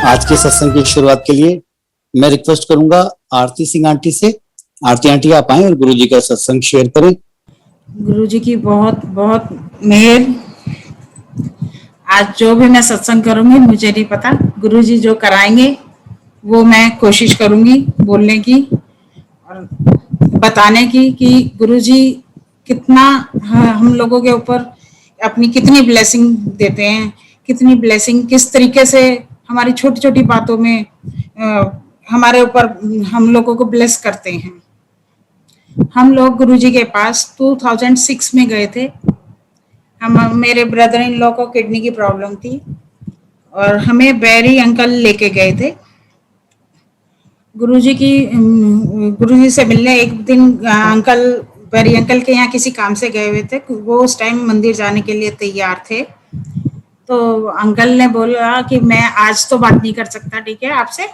आज के सत्संग की शुरुआत के लिए मैं रिक्वेस्ट करूंगा आरती सिंह आंटी से। आरती आंटी आप आए और गुरु जी का सत्संग शेयर करें। गुरु जी की बहुत बहुत मेहर। आज जो भी मैं सत्संग करूंगी मुझे नहीं पता, गुरु जी जो कराएंगे वो मैं कोशिश करूंगी बोलने की और बताने की कि गुरु जी कितना हम लोगों के ऊपर अपनी कितनी ब्लेसिंग देते हैं, कितनी ब्लेसिंग किस तरीके से हमारी छोटी छोटी बातों में हमारे ऊपर हम लोगों को ब्लेस करते हैं। हम लोग गुरु जी के पास 2006 में गए थे। मेरे ब्रदर इन लॉ को किडनी की प्रॉब्लम थी और हमें बैरी अंकल लेके गए थे गुरुजी से मिलने। एक दिन अंकल बैरी अंकल के यहाँ किसी काम से गए हुए थे, वो उस टाइम मंदिर जाने के लिए तैयार थे। तो अंकल ने बोला कि मैं आज तो बात नहीं कर सकता, ठीक है आपसे,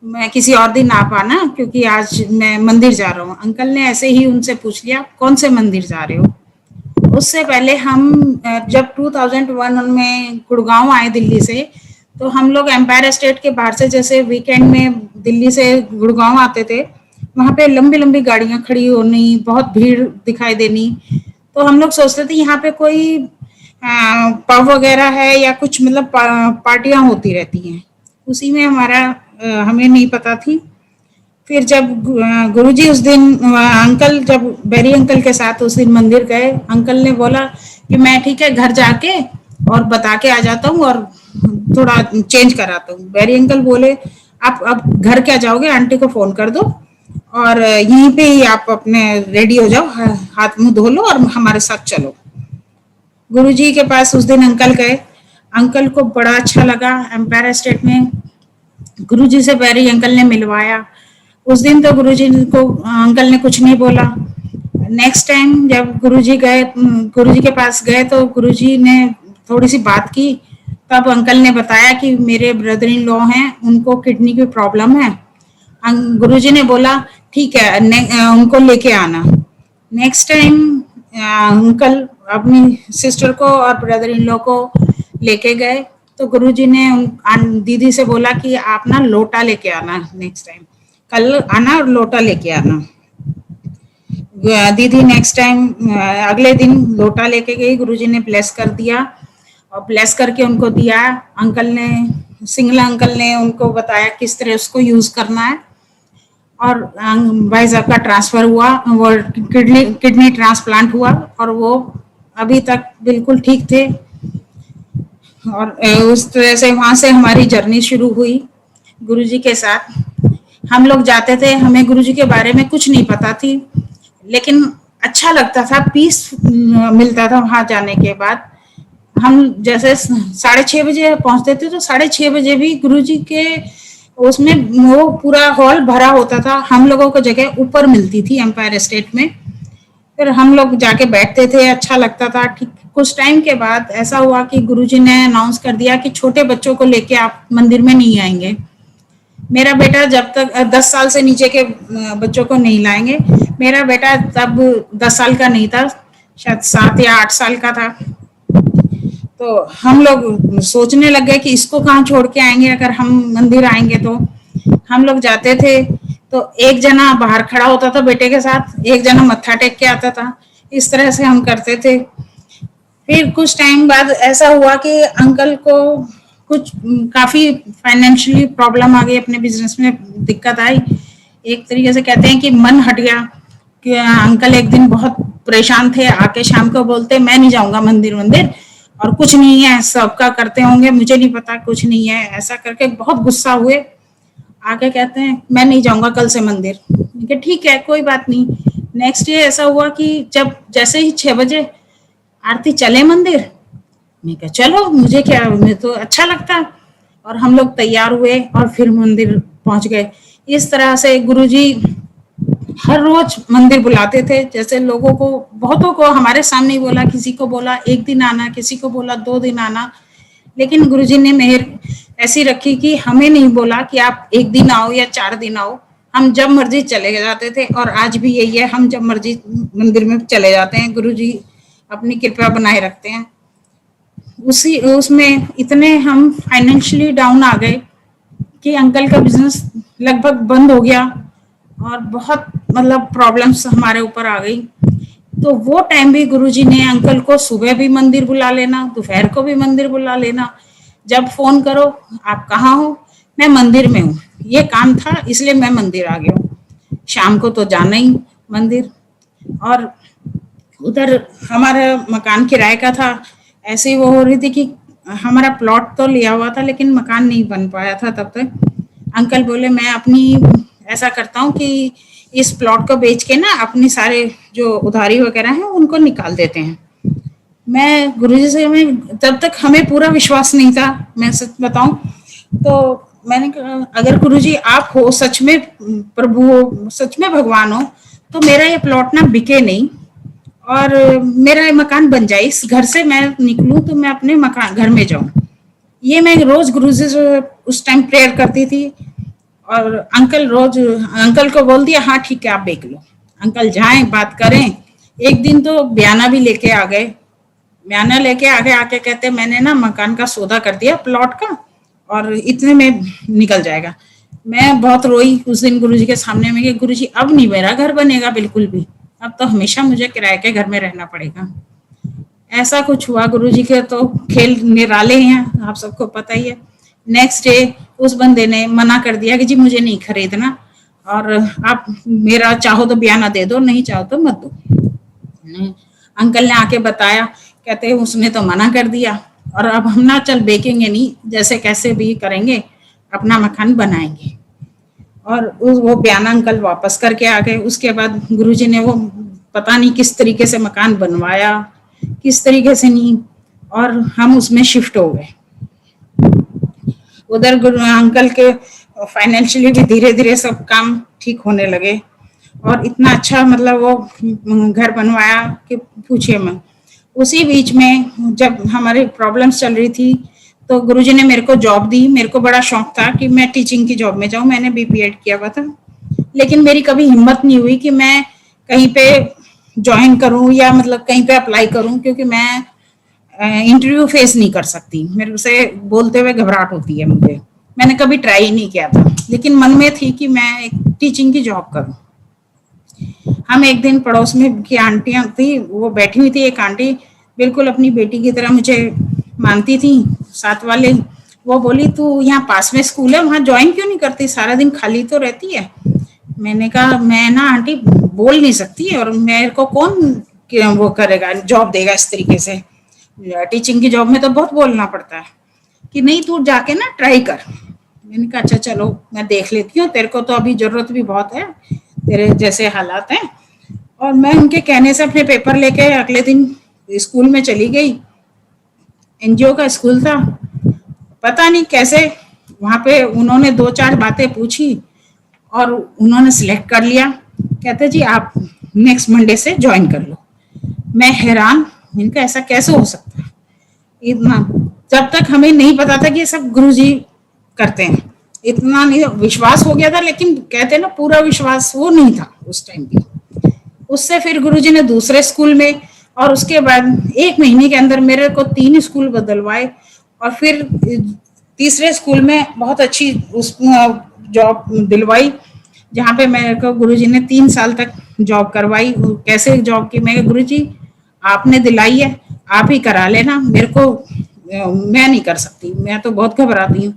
मैं किसी और दिन आ पाना क्योंकि आज मैं मंदिर जा रहा हूँ। अंकल ने ऐसे ही उनसे पूछ लिया कौन से मंदिर जा रहे हो। उससे पहले हम जब 2001 में गुड़गांव आए दिल्ली से, तो हम लोग एम्पायर स्टेट के बाहर से जैसे वीकेंड में दिल्ली से गुड़गांव आते थे, वहाँ पे लंबी लंबी गाड़ियां खड़ी होनी, बहुत भीड़ दिखाई देनी। तो हम लोग सोचते थे यहाँ पे कोई पब वगैरह है या कुछ, मतलब पार्टियां होती रहती हैं। उसी में हमें नहीं पता थी। फिर जब गुरुजी उस दिन अंकल जब बेरी अंकल के साथ उस दिन मंदिर गए, अंकल ने बोला कि मैं ठीक है घर जाके और बता के आ जाता हूँ और थोड़ा चेंज कराता हूँ। बेरी अंकल बोले आप अब घर क्या जाओगे, आंटी को फोन कर दो और यहीं पे ही आप अपने रेडी हो जाओ, हाथ मुंह धो लो और हमारे साथ चलो। गुरुजी के पास उस दिन अंकल गए। अंकल को बड़ा अच्छा लगा एम्पायर स्टेट में। गुरुजी से बेरी अंकल ने मिलवाया। उस दिन तो गुरुजी को अंकल ने कुछ नहीं बोला। नेक्स्ट टाइम जब गुरुजी के पास गए तो गुरुजी ने थोड़ी सी बात की। तब अंकल ने बताया कि मेरे ब्रदर इन लॉ हैं, उनको किडनी की प्रॉब्लम है। गुरुजी ने बोला ठीक है उनको लेके आना। नेक्स्ट टाइम अंकल अपनी सिस्टर को और ब्रदर इन लॉ को लेके गए तो गुरुजी ने दीदी से बोला कि आप ना लोटा लेके आना, नेक्स्ट टाइम कल आना और लोटा लेके आना। दीदी नेक्स्ट टाइम अगले दिन लोटा लेके गई। गुरुजी ने ब्लेस कर दिया और ब्लेस करके उनको दिया। सिंगला अंकल ने उनको बताया किस तरह उसको यूज करना है और भाई साहब का ट्रांसफर हुआ, वो किडनी ट्रांसप्लांट हुआ और वो अभी तक बिल्कुल ठीक थे। और उस तरह से वहां से हमारी जर्नी शुरू हुई गुरुजी के साथ। हम लोग जाते थे, हमें गुरुजी के बारे में कुछ नहीं पता थी, लेकिन अच्छा लगता था, पीस मिलता था वहां जाने के बाद। हम जैसे 6:30 बजे पहुंचते थे तो 6:30 बजे भी गुरुजी के उसमें वो पूरा हॉल भरा होता था। हम लोगों को जगह ऊपर मिलती थी एम्पायर स्टेट में। फिर हम लोग जाके बैठते थे, अच्छा लगता था। ठीक कुछ टाइम के बाद ऐसा हुआ कि गुरुजी ने अनाउंस कर दिया कि छोटे बच्चों को लेके आप मंदिर में नहीं आएंगे। मेरा बेटा जब तक 10 साल से नीचे के बच्चों को नहीं लाएंगे। मेरा बेटा तब 10 साल का नहीं था, शायद 7 या 8 साल का था। तो हम लोग सोचने लग गए कि इसको कहाँ छोड़ के आएंगे, अगर हम मंदिर आएंगे तो। हम लोग जाते थे तो एक जना बाहर खड़ा होता था बेटे के साथ, एक जना मत्था टेक के आता था। इस तरह से हम करते थे। फिर कुछ टाइम बाद ऐसा हुआ कि अंकल को कुछ काफी फाइनेंशियली प्रॉब्लम आ गई, अपने बिजनेस में दिक्कत आई। एक तरीके से कहते हैं कि मन हट गया कि अंकल एक दिन बहुत परेशान थे, आके शाम को बोलते मैं नहीं जाऊंगा मंदिर और कुछ नहीं है, सबका करते होंगे, मुझे नहीं पता, कुछ नहीं है। ऐसा करके बहुत गुस्सा हुए, आके कहते हैं मैं नहीं जाऊंगा कल से मंदिर। ठीक है कोई बात नहीं। नेक्स्ट डे ऐसा हुआ कि जब जैसे ही 6 बजे आरती चले मंदिर, मैं कहा चलो, मुझे क्या, मुझे तो अच्छा लगता। और हम लोग तैयार हुए और फिर मंदिर पहुंच गए। इस तरह से गुरुजी हर रोज मंदिर बुलाते थे। जैसे लोगों को, बहुतों को हमारे सामने ही बोला, किसी को बोला 1 दिन आना, किसी को बोला 2 दिन आना। लेकिन गुरुजी ने मेहर ऐसी रखी कि हमें नहीं बोला कि आप 1 दिन आओ या 4 दिन आओ, हम जब मर्जी चले जाते थे। और आज भी यही है, हम जब मर्जी मंदिर में चले जाते हैं। गुरुजी अपनी कृपा बनाए रखते हैं। उसमें इतने हम फाइनेंशियली डाउन आ गए कि अंकल का बिजनेस लगभग बंद हो गया और बहुत मतलब प्रॉब्लम्स हमारे ऊपर आ गई। तो वो टाइम भी गुरुजी ने अंकल को सुबह भी मंदिर बुला लेना, दोपहर को भी मंदिर बुला लेना। जब फोन करो, आप कहाँ हो? मैं मंदिर में हूँ, ये काम था इसलिए मैं मंदिर आ गया हूँ। शाम को तो जाना ही मंदिर। और उधर हमारा मकान किराए का था। ऐसे ही वो हो रही थी कि हमारा प्लॉट तो लिया हुआ था लेकिन मकान नहीं बन पाया था तब तक। अंकल बोले मैं अपनी ऐसा करता हूँ कि इस प्लॉट को बेच के ना अपनी सारे जो उधारी वगैरह है उनको निकाल देते हैं। मैं गुरुजी से मैं तब तक हमें पूरा विश्वास नहीं था, मैं सच बताऊं तो मैंने कहा अगर गुरुजी आप हो सच में, प्रभु हो सच में, भगवान हो, तो मेरा ये प्लॉट ना बिके नहीं और मेरा ये मकान बन जाए। इस घर से मैं निकलूं तो मैं अपने मकान घर में जाऊं। ये मैं रोज गुरुजी से उस टाइम प्रेयर करती थी। और अंकल को बोल दिया हाँ ठीक है आप बेच लो। अंकल जाएं बात करें। एक दिन तो बयाना भी लेके आ गए। बयाना लेके आगे आके कहते मैंने ना मकान का सौदा कर दिया प्लॉट का और इतने में निकल जाएगा। मैं बहुत रोई उस दिन गुरुजी के सामने में कि गुरुजी अब नहीं मेरा घर बनेगा बिल्कुल भी, अब तो हमेशा मुझे किराए के घर में रहना पड़ेगा। ऐसा कुछ हुआ। गुरुजी के तो खेल निराले हैं, आप सबको पता ही है। नेक्स्ट डे उस बंदे ने मना कर दिया कि जी मुझे नहीं खरीदना और आप मेरा चाहो तो बयाना दे दो, नहीं चाहो तो मत दो। अंकल ने आके बताया, कहते उसने तो मना कर दिया और अब हम ना चल बेचेंगे नहीं, जैसे कैसे भी करेंगे अपना मकान बनाएंगे। और वो बयाना अंकल वापस करके आ गए। उसके बाद गुरुजी ने वो पता नहीं किस तरीके से मकान बनवाया, किस तरीके से नहीं, और हम उसमें शिफ्ट हो गए। उधर अंकल के फाइनेंशियली भी धीरे धीरे सब काम ठीक होने लगे और इतना अच्छा मतलब वो घर बनवाया कि पूछिए मत। उसी बीच में जब हमारी प्रॉब्लम्स चल रही थी तो गुरुजी ने मेरे को जॉब दी। मेरे को बड़ा शौक था कि मैं टीचिंग की जॉब में जाऊं। मैंने बीपीएड किया हुआ था लेकिन मेरी कभी हिम्मत नहीं हुई कि मैं कहीं पे ज्वाइन करूं या मतलब कहीं पे अप्लाई करूं, क्योंकि मैं इंटरव्यू फेस नहीं कर सकती, मेरे से बोलते हुए घबराहट होती है मुझे। मैंने कभी ट्राई नहीं किया था लेकिन मन में थी कि मैं एक टीचिंग की जॉब करूं। हम एक दिन पड़ोस में की आंटियां थी, वो बैठी हुई थी। एक आंटी बिल्कुल अपनी बेटी की तरह मुझे मानती थी, साथ वाले। वो बोली तू यहाँ पास में स्कूल है वहां ज्वाइन क्यों नहीं करती, सारा दिन खाली तो रहती है। मैंने कहा मैं ना आंटी बोल नहीं सकती और मेरे को कौन वो करेगा, जॉब देगा इस तरीके से, टीचिंग की जॉब में तो बहुत बोलना पड़ता है। कि नहीं तू जाके ना ट्राई कर। मैंने कहा अच्छा चलो मैं देख लेती हूँ, तेरे को तो अभी जरूरत भी बहुत है, तेरे जैसे हालात हैं। और मैं उनके कहने से अपने पेपर लेके अगले दिन स्कूल में चली गई। एनजीओ का स्कूल था। पता नहीं कैसे वहां पे उन्होंने 2-4 बातें पूछी और उन्होंने सिलेक्ट कर लिया। कहते जी आप नेक्स्ट मंडे से ज्वाइन कर लो। मैं हैरान, इनका ऐसा कैसे हो सकता है। इतना जब तक हमें नहीं पता था कि ये सब गुरुजी करते हैं, इतना नहीं विश्वास हो गया था, लेकिन कहते ना पूरा विश्वास वो नहीं था उस टाइम भी। उससे फिर गुरुजी ने दूसरे स्कूल में, और उसके बाद 1 महीने के अंदर मेरे को 3 स्कूल बदलवाए और फिर तीसरे स्कूल में बहुत अच्छी उस जॉब दिलवाई, जहाँ पे मेरे को गुरुजी ने 3 साल तक जॉब करवाई। कैसे जॉब की, मैं गुरुजी आपने दिलाई है आप ही करा लेना, मेरे को मैं नहीं कर सकती, मैं तो बहुत घबराती हूँ।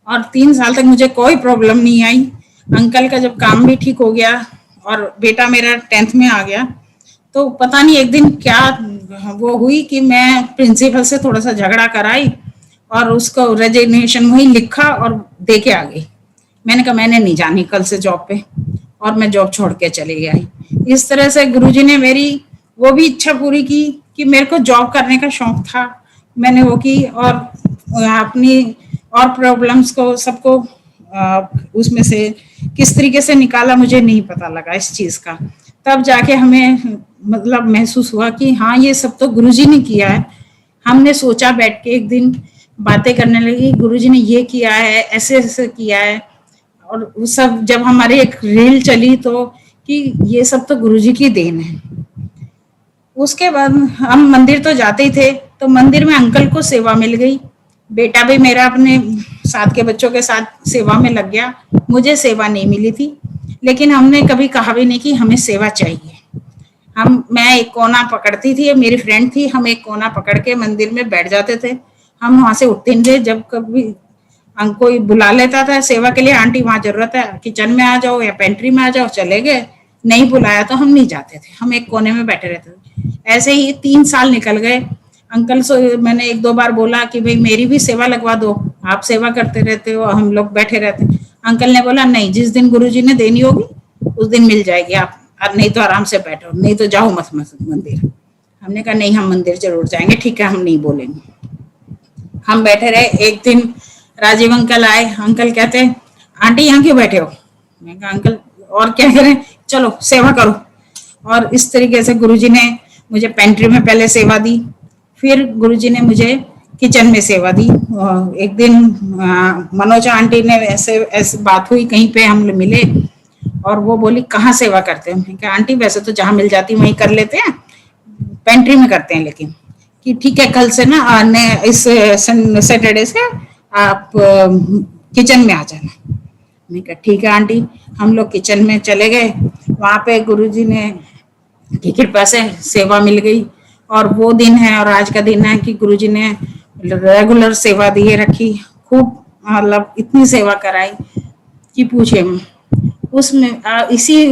और 3 साल तक मुझे कोई प्रॉब्लम नहीं आई। अंकल का जब काम भी ठीक हो गया और बेटा मेरा 10th में आ गया, तो पता नहीं एक दिन क्या वो हुई कि मैं प्रिंसिपल से थोड़ा सा झगड़ा कराई और उसको रेजिग्नेशन वही लिखा और दे के आ गई। मैंने कहा मैंने नहीं जानी कल से जॉब पे, और मैं जॉब छोड़ के चली आई। इस तरह से गुरुजी ने मेरी वो भी इच्छा पूरी की कि मेरे को जॉब करने का शौक था, मैंने वो की। और अपनी और प्रॉब्लम्स को सबको उसमें से किस तरीके से निकाला मुझे नहीं पता लगा इस चीज का। तब जाके हमें मतलब महसूस हुआ कि हाँ ये सब तो गुरुजी ने किया है। हमने सोचा बैठ के एक दिन बातें करने लगी, गुरुजी ने ये किया है, ऐसे ऐसे किया है। और वो सब जब हमारे एक रील चली तो कि ये सब तो गुरुजी की देन है। उसके बाद हम मंदिर तो जाते ही थे, तो मंदिर में अंकल को सेवा मिल गई। बेटा भी मेरा अपने साथ के बच्चों के साथ सेवा में लग गया। मुझे सेवा नहीं मिली थी, लेकिन हमने कभी कहा भी नहीं कि हमें सेवा चाहिए। मैं एक कोना पकड़ती थी, मेरी फ्रेंड थी, हम एक कोना पकड़ के मंदिर में बैठ जाते थे। हम वहां से उठते नहीं थे। जब कभी कोई बुला लेता था सेवा के लिए, आंटी वहां जरूरत है, किचन में आ जाओ या पेंट्री में आ जाओ, चले गए। नहीं बुलाया तो हम नहीं जाते थे, हम एक कोने में बैठे रहते थे। ऐसे ही 3 साल निकल गए। अंकल से मैंने 1-2 बार बोला कि भाई मेरी भी सेवा लगवा दो, आप सेवा करते रहते हो, हम लोग बैठे रहते। अंकल ने बोला नहीं, जिस दिन गुरुजी ने देनी होगी उस दिन मिल जाएगी, आप नहीं तो आराम से बैठो, नहीं तो जाओ मत मंदिर। हमने कहा नहीं, हम मंदिर जरूर जाएंगे, ठीक है, हम नहीं बोलेंगे। हम बैठे रहे। एक दिन राजीव अंकल आए। अंकल कहते आंटी यहाँ क्यों बैठे हो? मैं कहा अंकल और क्या करें, चलो सेवा करो। और इस तरीके से गुरुजी ने मुझे पेंट्री में पहले सेवा दी, फिर गुरुजी ने मुझे किचन में सेवा दी। एक दिन मनोज आंटी ने ऐसे बात हुई, कहीं पे हम मिले और वो बोली कहाँ सेवा करते हैं? मैं कहा आंटी वैसे तो जहाँ मिल जाती वहीं कर लेते हैं, पेंट्री में करते हैं, लेकिन कि ठीक है कल से ना इस सैटरडे से आप किचन में आ जाना। मैंने कहा ठीक है आंटी। हम लोग किचन में चले गए। वहां पे गुरुजी ने की कृपा से सेवा मिल गई। और वो दिन है और आज का दिन है कि गुरुजी ने रेगुलर सेवा दिए रखी। खूब मतलब इतनी सेवा कराई कि पूछे। उसमें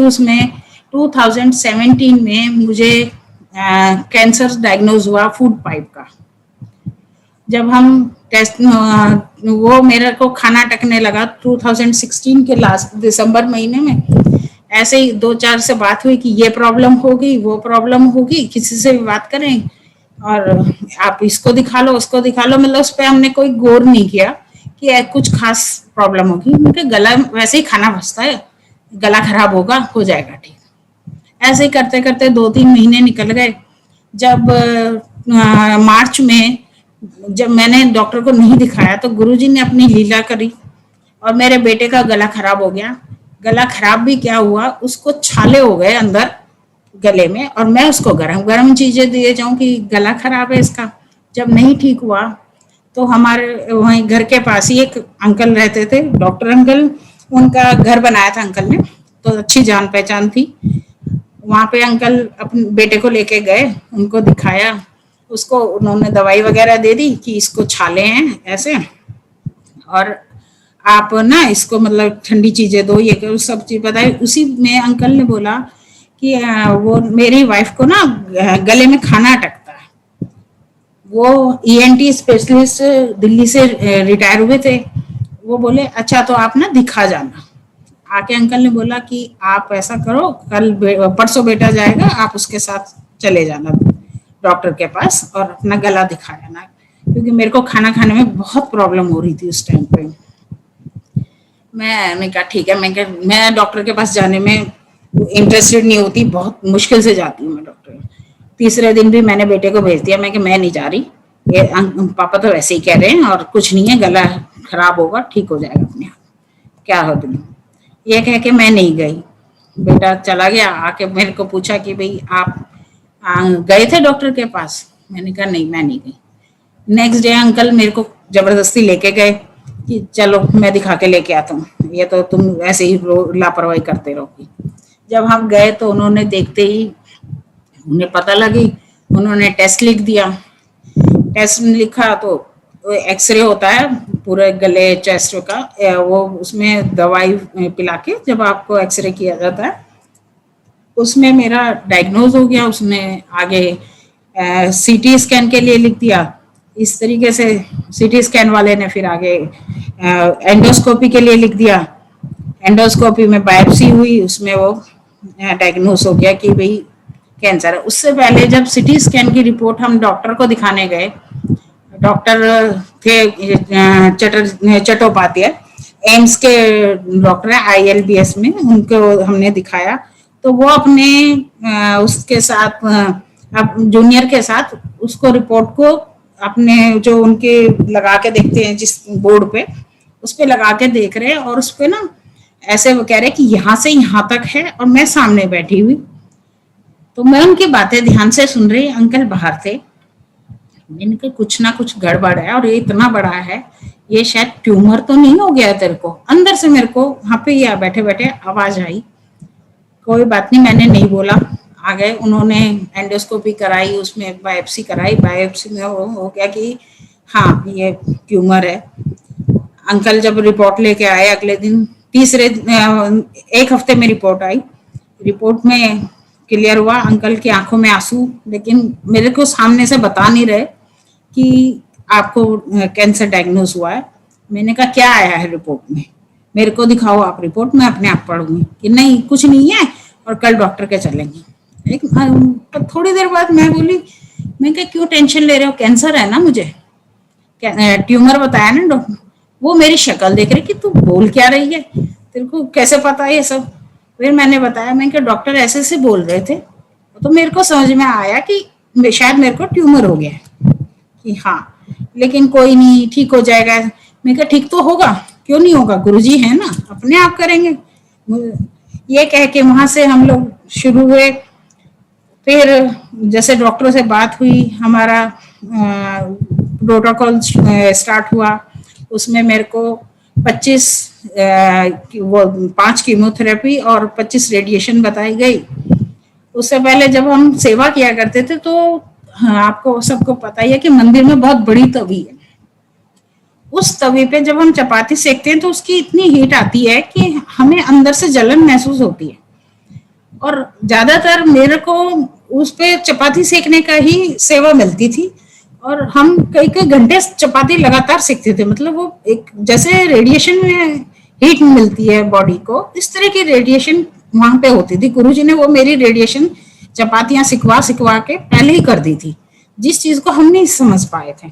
उसमें 2017 में मुझे कैंसर डायग्नोज हुआ फूड पाइप का। जब हम टेस्ट वो मेरे को खाना अटकने लगा 2016 के लास्ट दिसंबर महीने में। ऐसे ही 2-4 से बात हुई कि ये प्रॉब्लम होगी, वो प्रॉब्लम होगी, किसी से भी बात करें और आप इसको दिखा लो, उसको दिखा लो। मतलब उस पर हमने कोई गौर नहीं किया कि कुछ खास प्रॉब्लम होगी। उनके गला वैसे ही खाना फंसता है, गला खराब होगा, हो जाएगा ठीक। ऐसे ही करते करते 2-3 महीने निकल गए। जब मार्च में जब मैंने डॉक्टर को नहीं दिखाया तो गुरुजी ने अपनी लीला करी और मेरे बेटे का गला खराब हो गया। गला खराब भी क्या हुआ, उसको छाले हो गए अंदर गले में, और मैं उसको गरम गरम चीजें दिए जाऊं कि गला खराब है इसका। जब नहीं ठीक हुआ तो हमारे वहीं घर के पास ही एक अंकल रहते थे, डॉक्टर अंकल। उनका घर बनाया था अंकल ने, तो अच्छी जान पहचान थी। वहां पे अंकल अपने बेटे को लेके गए, उनको दिखाया, उसको उन्होंने दवाई वगैरह दे दी कि इसको छाले हैं ऐसे, और आप ना इसको मतलब ठंडी चीजें दो, ये सब चीज बताई। उसी में अंकल ने बोला कि वो मेरी वाइफ को ना गले में खाना अटकता है। वो ईएनटी स्पेशलिस्ट दिल्ली से रिटायर हुए थे। वो बोले अच्छा तो आप ना दिखा जाना। आके अंकल ने बोला कि आप ऐसा करो, कल परसों बेटा जाएगा, आप उसके साथ चले जाना डॉक्टर के पास और अपना गला दिखा जाना, क्योंकि मेरे को खाना खाने में बहुत प्रॉब्लम हो रही थी उस टाइम पे। मैंने कहा ठीक है। मैं डॉक्टर के पास जाने में इंटरेस्टेड नहीं होती, बहुत मुश्किल से जाती हूँ मैं डॉक्टर। तीसरे दिन भी मैंने बेटे को भेज दिया, मैं नहीं जा रही, ये पापा तो वैसे ही कह रहे हैं और कुछ नहीं है, गला खराब होगा, ठीक हो जाएगा अपने आप, क्या हो तुम। ये कह के मैं नहीं गई। बेटा चला गया, आके मेरे को पूछा कि भाई आप गए थे डॉक्टर के पास? मैंने कहा नहीं, मैं नहीं गई। नेक्स्ट डे अंकल मेरे को जबरदस्ती लेके गए कि चलो मैं दिखा के लेके आता हूँ, ये तो तुम ऐसे ही लापरवाही करते रहोगी। जब हम गए तो उन्होंने देखते ही उन्हें पता लगी, उन्होंने टेस्ट लिख दिया। टेस्ट लिखा तो एक्सरे होता है पूरे गले चेस्ट का, वो उसमें दवाई पिला के जब आपको एक्सरे किया जाता है, उसमें मेरा डायग्नोज हो गया। उसने आगे सीटी स्कैन के लिए लिख दिया। इस तरीके से सीटी स्कैन वाले ने फिर आगे एंडोस्कोपी के लिए लिख दिया। एंडोस्कोपी में बायोप्सी हुई, उसमें वो डायग्नोज हो गया कि भाई कैंसर है। उससे पहले जब सीटी स्कैन की रिपोर्ट हम डॉक्टर को दिखाने गए, डॉक्टर थे चट्टोपाध्याय, एम्स के डॉक्टर है ILBS में, उनको हमने दिखाया। तो वो अपने उसके साथ जूनियर के साथ उसको रिपोर्ट को अपने जो उनके लगा के देखते हैं जिस बोर्ड पे, उस पे लगा के देख रहे हैं, और उस पे ना ऐसे वो कह रहे कि यहाँ से यहाँ तक है, और मैं सामने बैठी हुई। तो मैं उनकी बातें ध्यान से सुन रही। अंकल बाहर थे मैंने कहा कुछ ना कुछ गड़बड़ है और ये इतना बड़ा है, ये शायद ट्यूमर तो नहीं हो गया तेरे को। अंदर से मेरे को वहां पे या बैठे बैठे आवाज आई। कोई बात नहीं, मैंने नहीं बोला। आ गए, उन्होंने एंडोस्कोपी कराई, उसमें बायोप्सी कराई। बायोप्सी में वो हो गया कि हाँ ये ट्यूमर है। अंकल जब रिपोर्ट लेके आए अगले दिन, एक हफ्ते में रिपोर्ट आई। रिपोर्ट में क्लियर हुआ, अंकल की आंखों में आंसू, लेकिन मेरे को सामने से बता नहीं रहे कि आपको कैंसर डायग्नोज हुआ है। मैंने कहा क्या आया है रिपोर्ट में, मेरे को दिखाओ आप रिपोर्ट, मैं अपने आप पढ़ूंगी। कि नहीं कुछ नहीं है और कल डॉक्टर के चलेंगे। थोड़ी देर बाद मैं बोली, मैं क्या क्यों टेंशन ले रहे हो, कैंसर है ना मुझे, ट्यूमर बताया ना डॉक्टर। वो मेरी शक्ल देख रही कि तू बोल क्या रही है, तेरे को कैसे पता है ये सब। फिर मैंने बताया, मैं क्या डॉक्टर ऐसे ऐसे बोल रहे थे, तो मेरे को समझ में आया कि शायद मेरे को ट्यूमर हो गया है। कि हाँ लेकिन कोई नहीं, ठीक हो जाएगा। मैं क्या ठीक तो होगा, क्यों नहीं होगा, गुरुजी है ना, अपने आप करेंगे। ये कह के वहां से हम लोग शुरू हुए। फिर जैसे डॉक्टरों से बात हुई, हमारा प्रोटोकॉल स्टार्ट हुआ। उसमें मेरे को 5 कीमोथेरेपी और 25 रेडिएशन बताई गई। उससे पहले जब हम सेवा किया करते थे तो हाँ, आपको सबको पता ही है कि मंदिर में बहुत बड़ी तवी है। उस तवे पे जब हम चपाती सेकते हैं तो उसकी इतनी हीट आती है कि हमें अंदर से जलन महसूस होती है। और ज्यादातर मेरे को उस पे चपाती सेकने का ही सेवा मिलती थी। और हम कई कई घंटे चपाती लगातार सेकते थे। मतलब वो एक जैसे रेडिएशन में हीट मिलती है बॉडी को, इस तरह की रेडिएशन वहां पे होती थी। गुरुजी ने वो मेरी रेडिएशन चपातियां सिकवा सिकवा के पहले ही कर दी थी, जिस चीज को हम नहीं समझ पाए थे।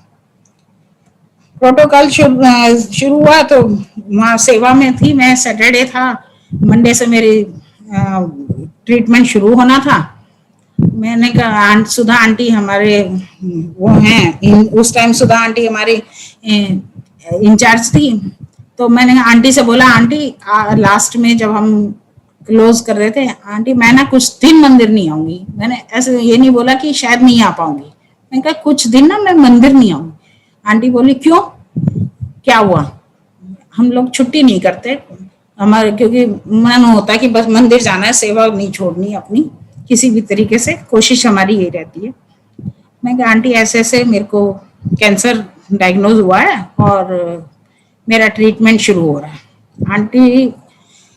प्रोटोकॉल शुरू हुआ तो वहाँ सेवा में थी मैं। सैटरडे था, मंडे से मेरी ट्रीटमेंट शुरू होना था। मैंने कहा सुधा आंटी हमारे वो हैं, उस टाइम सुधा आंटी हमारी इंचार्ज थी। तो मैंने आंटी से बोला, आंटी लास्ट में जब हम क्लोज कर रहे थे, आंटी मैं ना कुछ दिन मंदिर नहीं आऊंगी। मैंने ऐसे ये नहीं बोला कि शायद नहीं आ पाऊंगी, मैंने कहा कुछ दिन ना मैं मंदिर नहीं आऊंगी। आंटी बोली क्यों, क्या हुआ। हम लोग छुट्टी नहीं करते हमारे, क्योंकि मन होता है कि बस मंदिर जाना है, सेवा नहीं छोड़नी अपनी, किसी भी तरीके से कोशिश हमारी ये रहती है। मैं कहा आंटी ऐसे ऐसे मेरे को कैंसर डायग्नोज हुआ है और मेरा ट्रीटमेंट शुरू हो रहा है। आंटी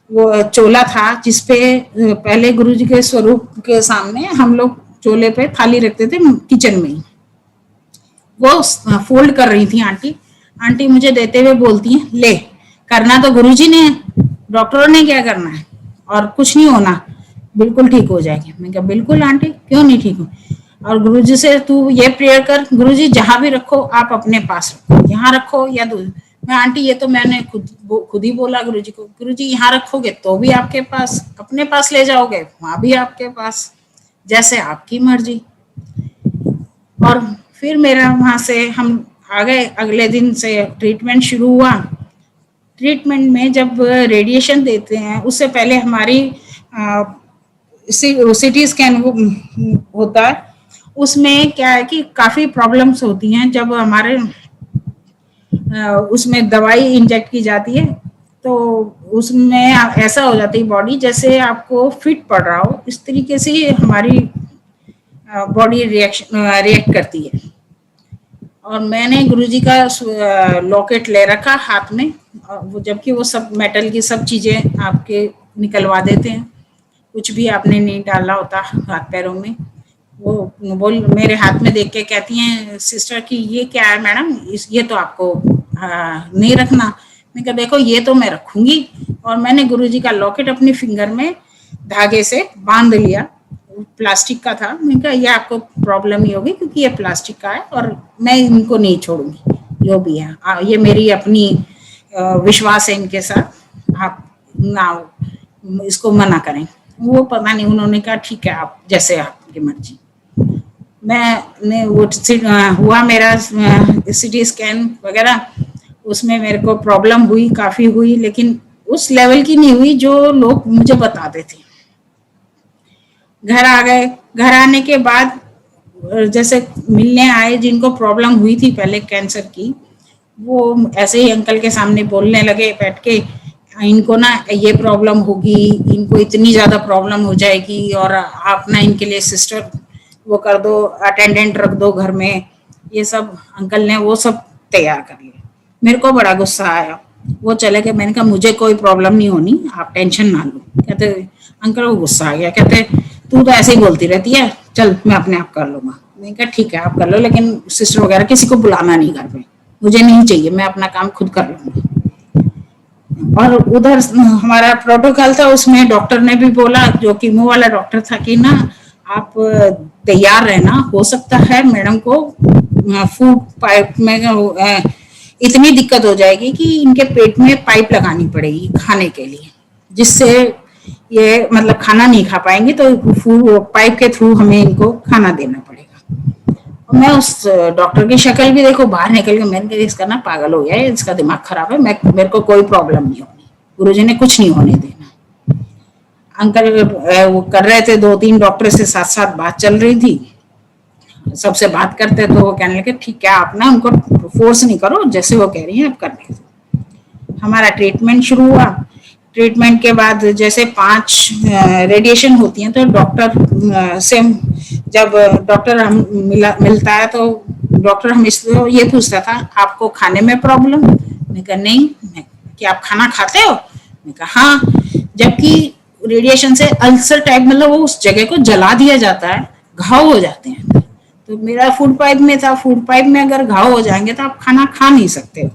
वो चोला था जिसपे पहले गुरुजी के स्वरूप के सामने हम लोग चोले पे थाली रखते थे किचन में ही, वो फोल्ड कर रही थी आंटी। आंटी मुझे देते हुए बोलती हैं, ले करना तो गुरुजी ने, डॉक्टरों ने क्या करना है, और कुछ नहीं होना, बिल्कुल ठीक हो जाएगी। मैं कहा बिल्कुल आंटी, क्यों नहीं ठीक हो। और गुरुजी से तू ये प्रेयर कर, गुरुजी जहां भी रखो आप अपने पास रखो, यहाँ रखो या दूर। मैं आंटी ये तो मैंने खुद ही बोला गुरुजी को, गुरुजी यहाँ रखोगे तो भी आपके पास, अपने पास ले जाओगे वहां भी आपके पास, जैसे आपकी मर्जी। और फिर मेरा वहां से हम आ गए। अगले दिन से ट्रीटमेंट शुरू हुआ। ट्रीटमेंट में जब रेडिएशन देते हैं उससे पहले हमारी सीटी स्कैन होता है। उसमें क्या है कि काफी प्रॉब्लम्स होती हैं जब हमारे उसमें दवाई इंजेक्ट की जाती है, तो उसमें ऐसा हो जाती है बॉडी जैसे आपको फिट पड़ रहा हो, इस तरीके से हमारी बॉडी रिएक्ट करती है। और मैंने गुरुजी का लॉकेट ले रखा हाथ में, वो जबकि वो सब मेटल की सब चीजें आपके निकलवा देते हैं, कुछ भी आपने नहीं डाला होता हाथ पैरों में। वो बोल मेरे हाथ में देख के कहती हैं सिस्टर कि ये क्या है मैडम, ये तो आपको नहीं रखना। मैं कहा देखो ये तो मैं रखूंगी। और मैंने गुरुजी का लॉकेट अपनी फिंगर में धागे से बांध लिया, प्लास्टिक का था। मैंने कहा ये आपको प्रॉब्लम ही होगी क्योंकि ये प्लास्टिक का है और मैं इनको नहीं छोड़ूंगी, जो भी है ये मेरी अपनी विश्वास है इनके साथ, आप ना इसको मना करें। वो पता नहीं, उन्होंने कहा ठीक है आप जैसे आपकी मर्जी। मैंने वो हुआ मेरा सिटी स्कैन वगैरह, उसमें मेरे को प्रॉब्लम हुई, काफी हुई, लेकिन उस लेवल की नहीं हुई जो लोग मुझे बताते थे। घर आ गए। घर आने के बाद जैसे मिलने आए जिनको प्रॉब्लम हुई थी पहले कैंसर की, वो ऐसे ही अंकल के सामने बोलने लगे बैठ के, इनको ना ये प्रॉब्लम होगी, इनको इतनी ज़्यादा प्रॉब्लम हो जाएगी, और आप ना इनके लिए सिस्टर वो कर दो, अटेंडेंट रख दो घर में। ये सब अंकल ने वो सब तैयार कर लिया। मेरे को बड़ा गुस्सा आया, वो चले गए। मैंने कहा मुझे कोई प्रॉब्लम नहीं होनी, आप टेंशन ना लो। कहते अंकल को गुस्सा आ गया, कहते तू तो ऐसे ही बोलती रहती है, चल मैं अपने आप कर लूँगा। मैंने कहा ठीक है आप कर लो, लेकिन सिस्टर वगैरह किसी को बुलाना नहीं घर पे, मुझे नहीं चाहिए, मैं अपना काम खुद कर लूँगी। और उधर हमारा प्रोटोकॉल था, उसमें डॉक्टर ने भी बोला, जो कीमो वाला डॉक्टर था, कि ना आप तैयार रहना, हो सकता है मैडम को फूड पाइप में इतनी दिक्कत हो जाएगी कि इनके पेट में पाइप लगानी पड़ेगी खाने के लिए, जिससे ये मतलब खाना नहीं खा पाएंगे, तो फूड पाइप के थ्रू हमें इनको खाना देना पड़ेगा। और मैं उस डॉक्टर की शक्ल भी देखो, बाहर निकल के मैंने कहा इसका ना पागल हो गया है, इसका दिमाग खराब है, मेरे को कोई प्रॉब्लम नहीं होनी, गुरुजी ने कुछ नहीं होने देना। अंकल वो कर रहे थे, 2-3 डॉक्टर से साथ साथ बात चल रही थी, सबसे बात करते तो वो कहने लगे ठीक है आप ना उनको फोर्स नहीं करो, जैसे वो कह रही हैं आप करने दो। हमारा ट्रीटमेंट शुरू हुआ। ट्रीटमेंट के बाद जैसे 5 रेडिएशन होती हैं, तो डॉक्टर से जब डॉक्टर हम मिलता है तो डॉक्टर हम इसको ये पूछता था आपको खाने में प्रॉब्लम? मैं कहा नहीं। कि आप खाना खाते हो? मैं कहा हाँ। जबकि रेडिएशन से अल्सर टाइप, मतलब वो उस जगह को जला दिया जाता है, घाव हो जाते हैं। तो मेरा फूड पाइप में था, फूड पाइप में अगर घाव हो जाएंगे तो आप खाना खा नहीं सकते हो।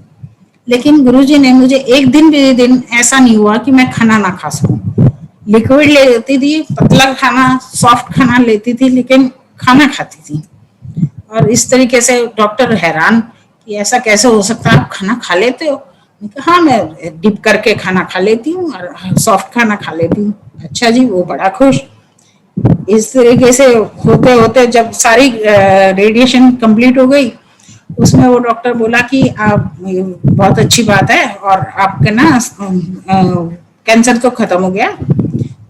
लेकिन गुरुजी ने मुझे एक दिन भी दिन ऐसा नहीं हुआ कि मैं खाना ना खा सकूं। लिक्विड लेती थी, पतला खाना, सॉफ्ट खाना लेती थी, लेकिन खाना खाती थी। और इस तरीके से डॉक्टर हैरान कि ऐसा कैसे हो सकता है, आप खाना खा लेते हो? हाँ मैं डिप करके खाना खा लेती हूँ और सॉफ्ट खाना खा लेती हूँ। अच्छा जी, वो बड़ा खुश। इस तरीके से होते होते जब सारी रेडिएशन कंप्लीट हो गई, उसमें वो डॉक्टर बोला कि आप बहुत अच्छी बात है और आपका ना कैंसर तो खत्म हो गया,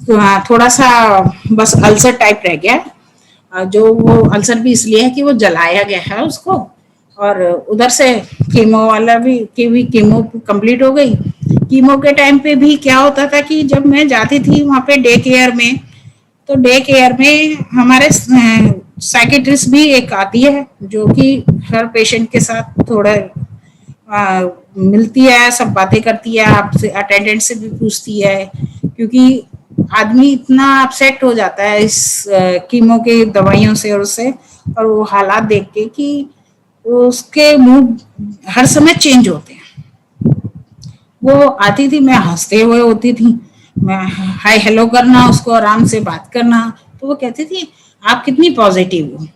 तो हाँ थोड़ा सा बस अल्सर टाइप रह गया, जो वो अल्सर भी इसलिए है कि वो जलाया गया है उसको। और उधर से कीमो वाला भी कीमो कंप्लीट हो गई। कीमो के टाइम पे भी क्या होता था कि जब मैं जाती थी वहाँ पे डे केयर में, तो डे केयर में हमारे साइकेट्रिस्ट भी एक आती है जो कि हर पेशेंट के साथ थोड़ा मिलती है, सब बातें करती है, आपसे अटेंडेंट से भी पूछती है, क्योंकि आदमी इतना अपसेट हो जाता है इस कीमो के दवाइयों से और उससे, और वो हालात देख के कि उसके मूड हर समय चेंज होते हैं। वो आती थी, मैं हंसते हुए होती थी, मैं हाय हेलो करना, उसको आराम से बात करना, तो वो कहती थी आप कितनी पॉजिटिव हो।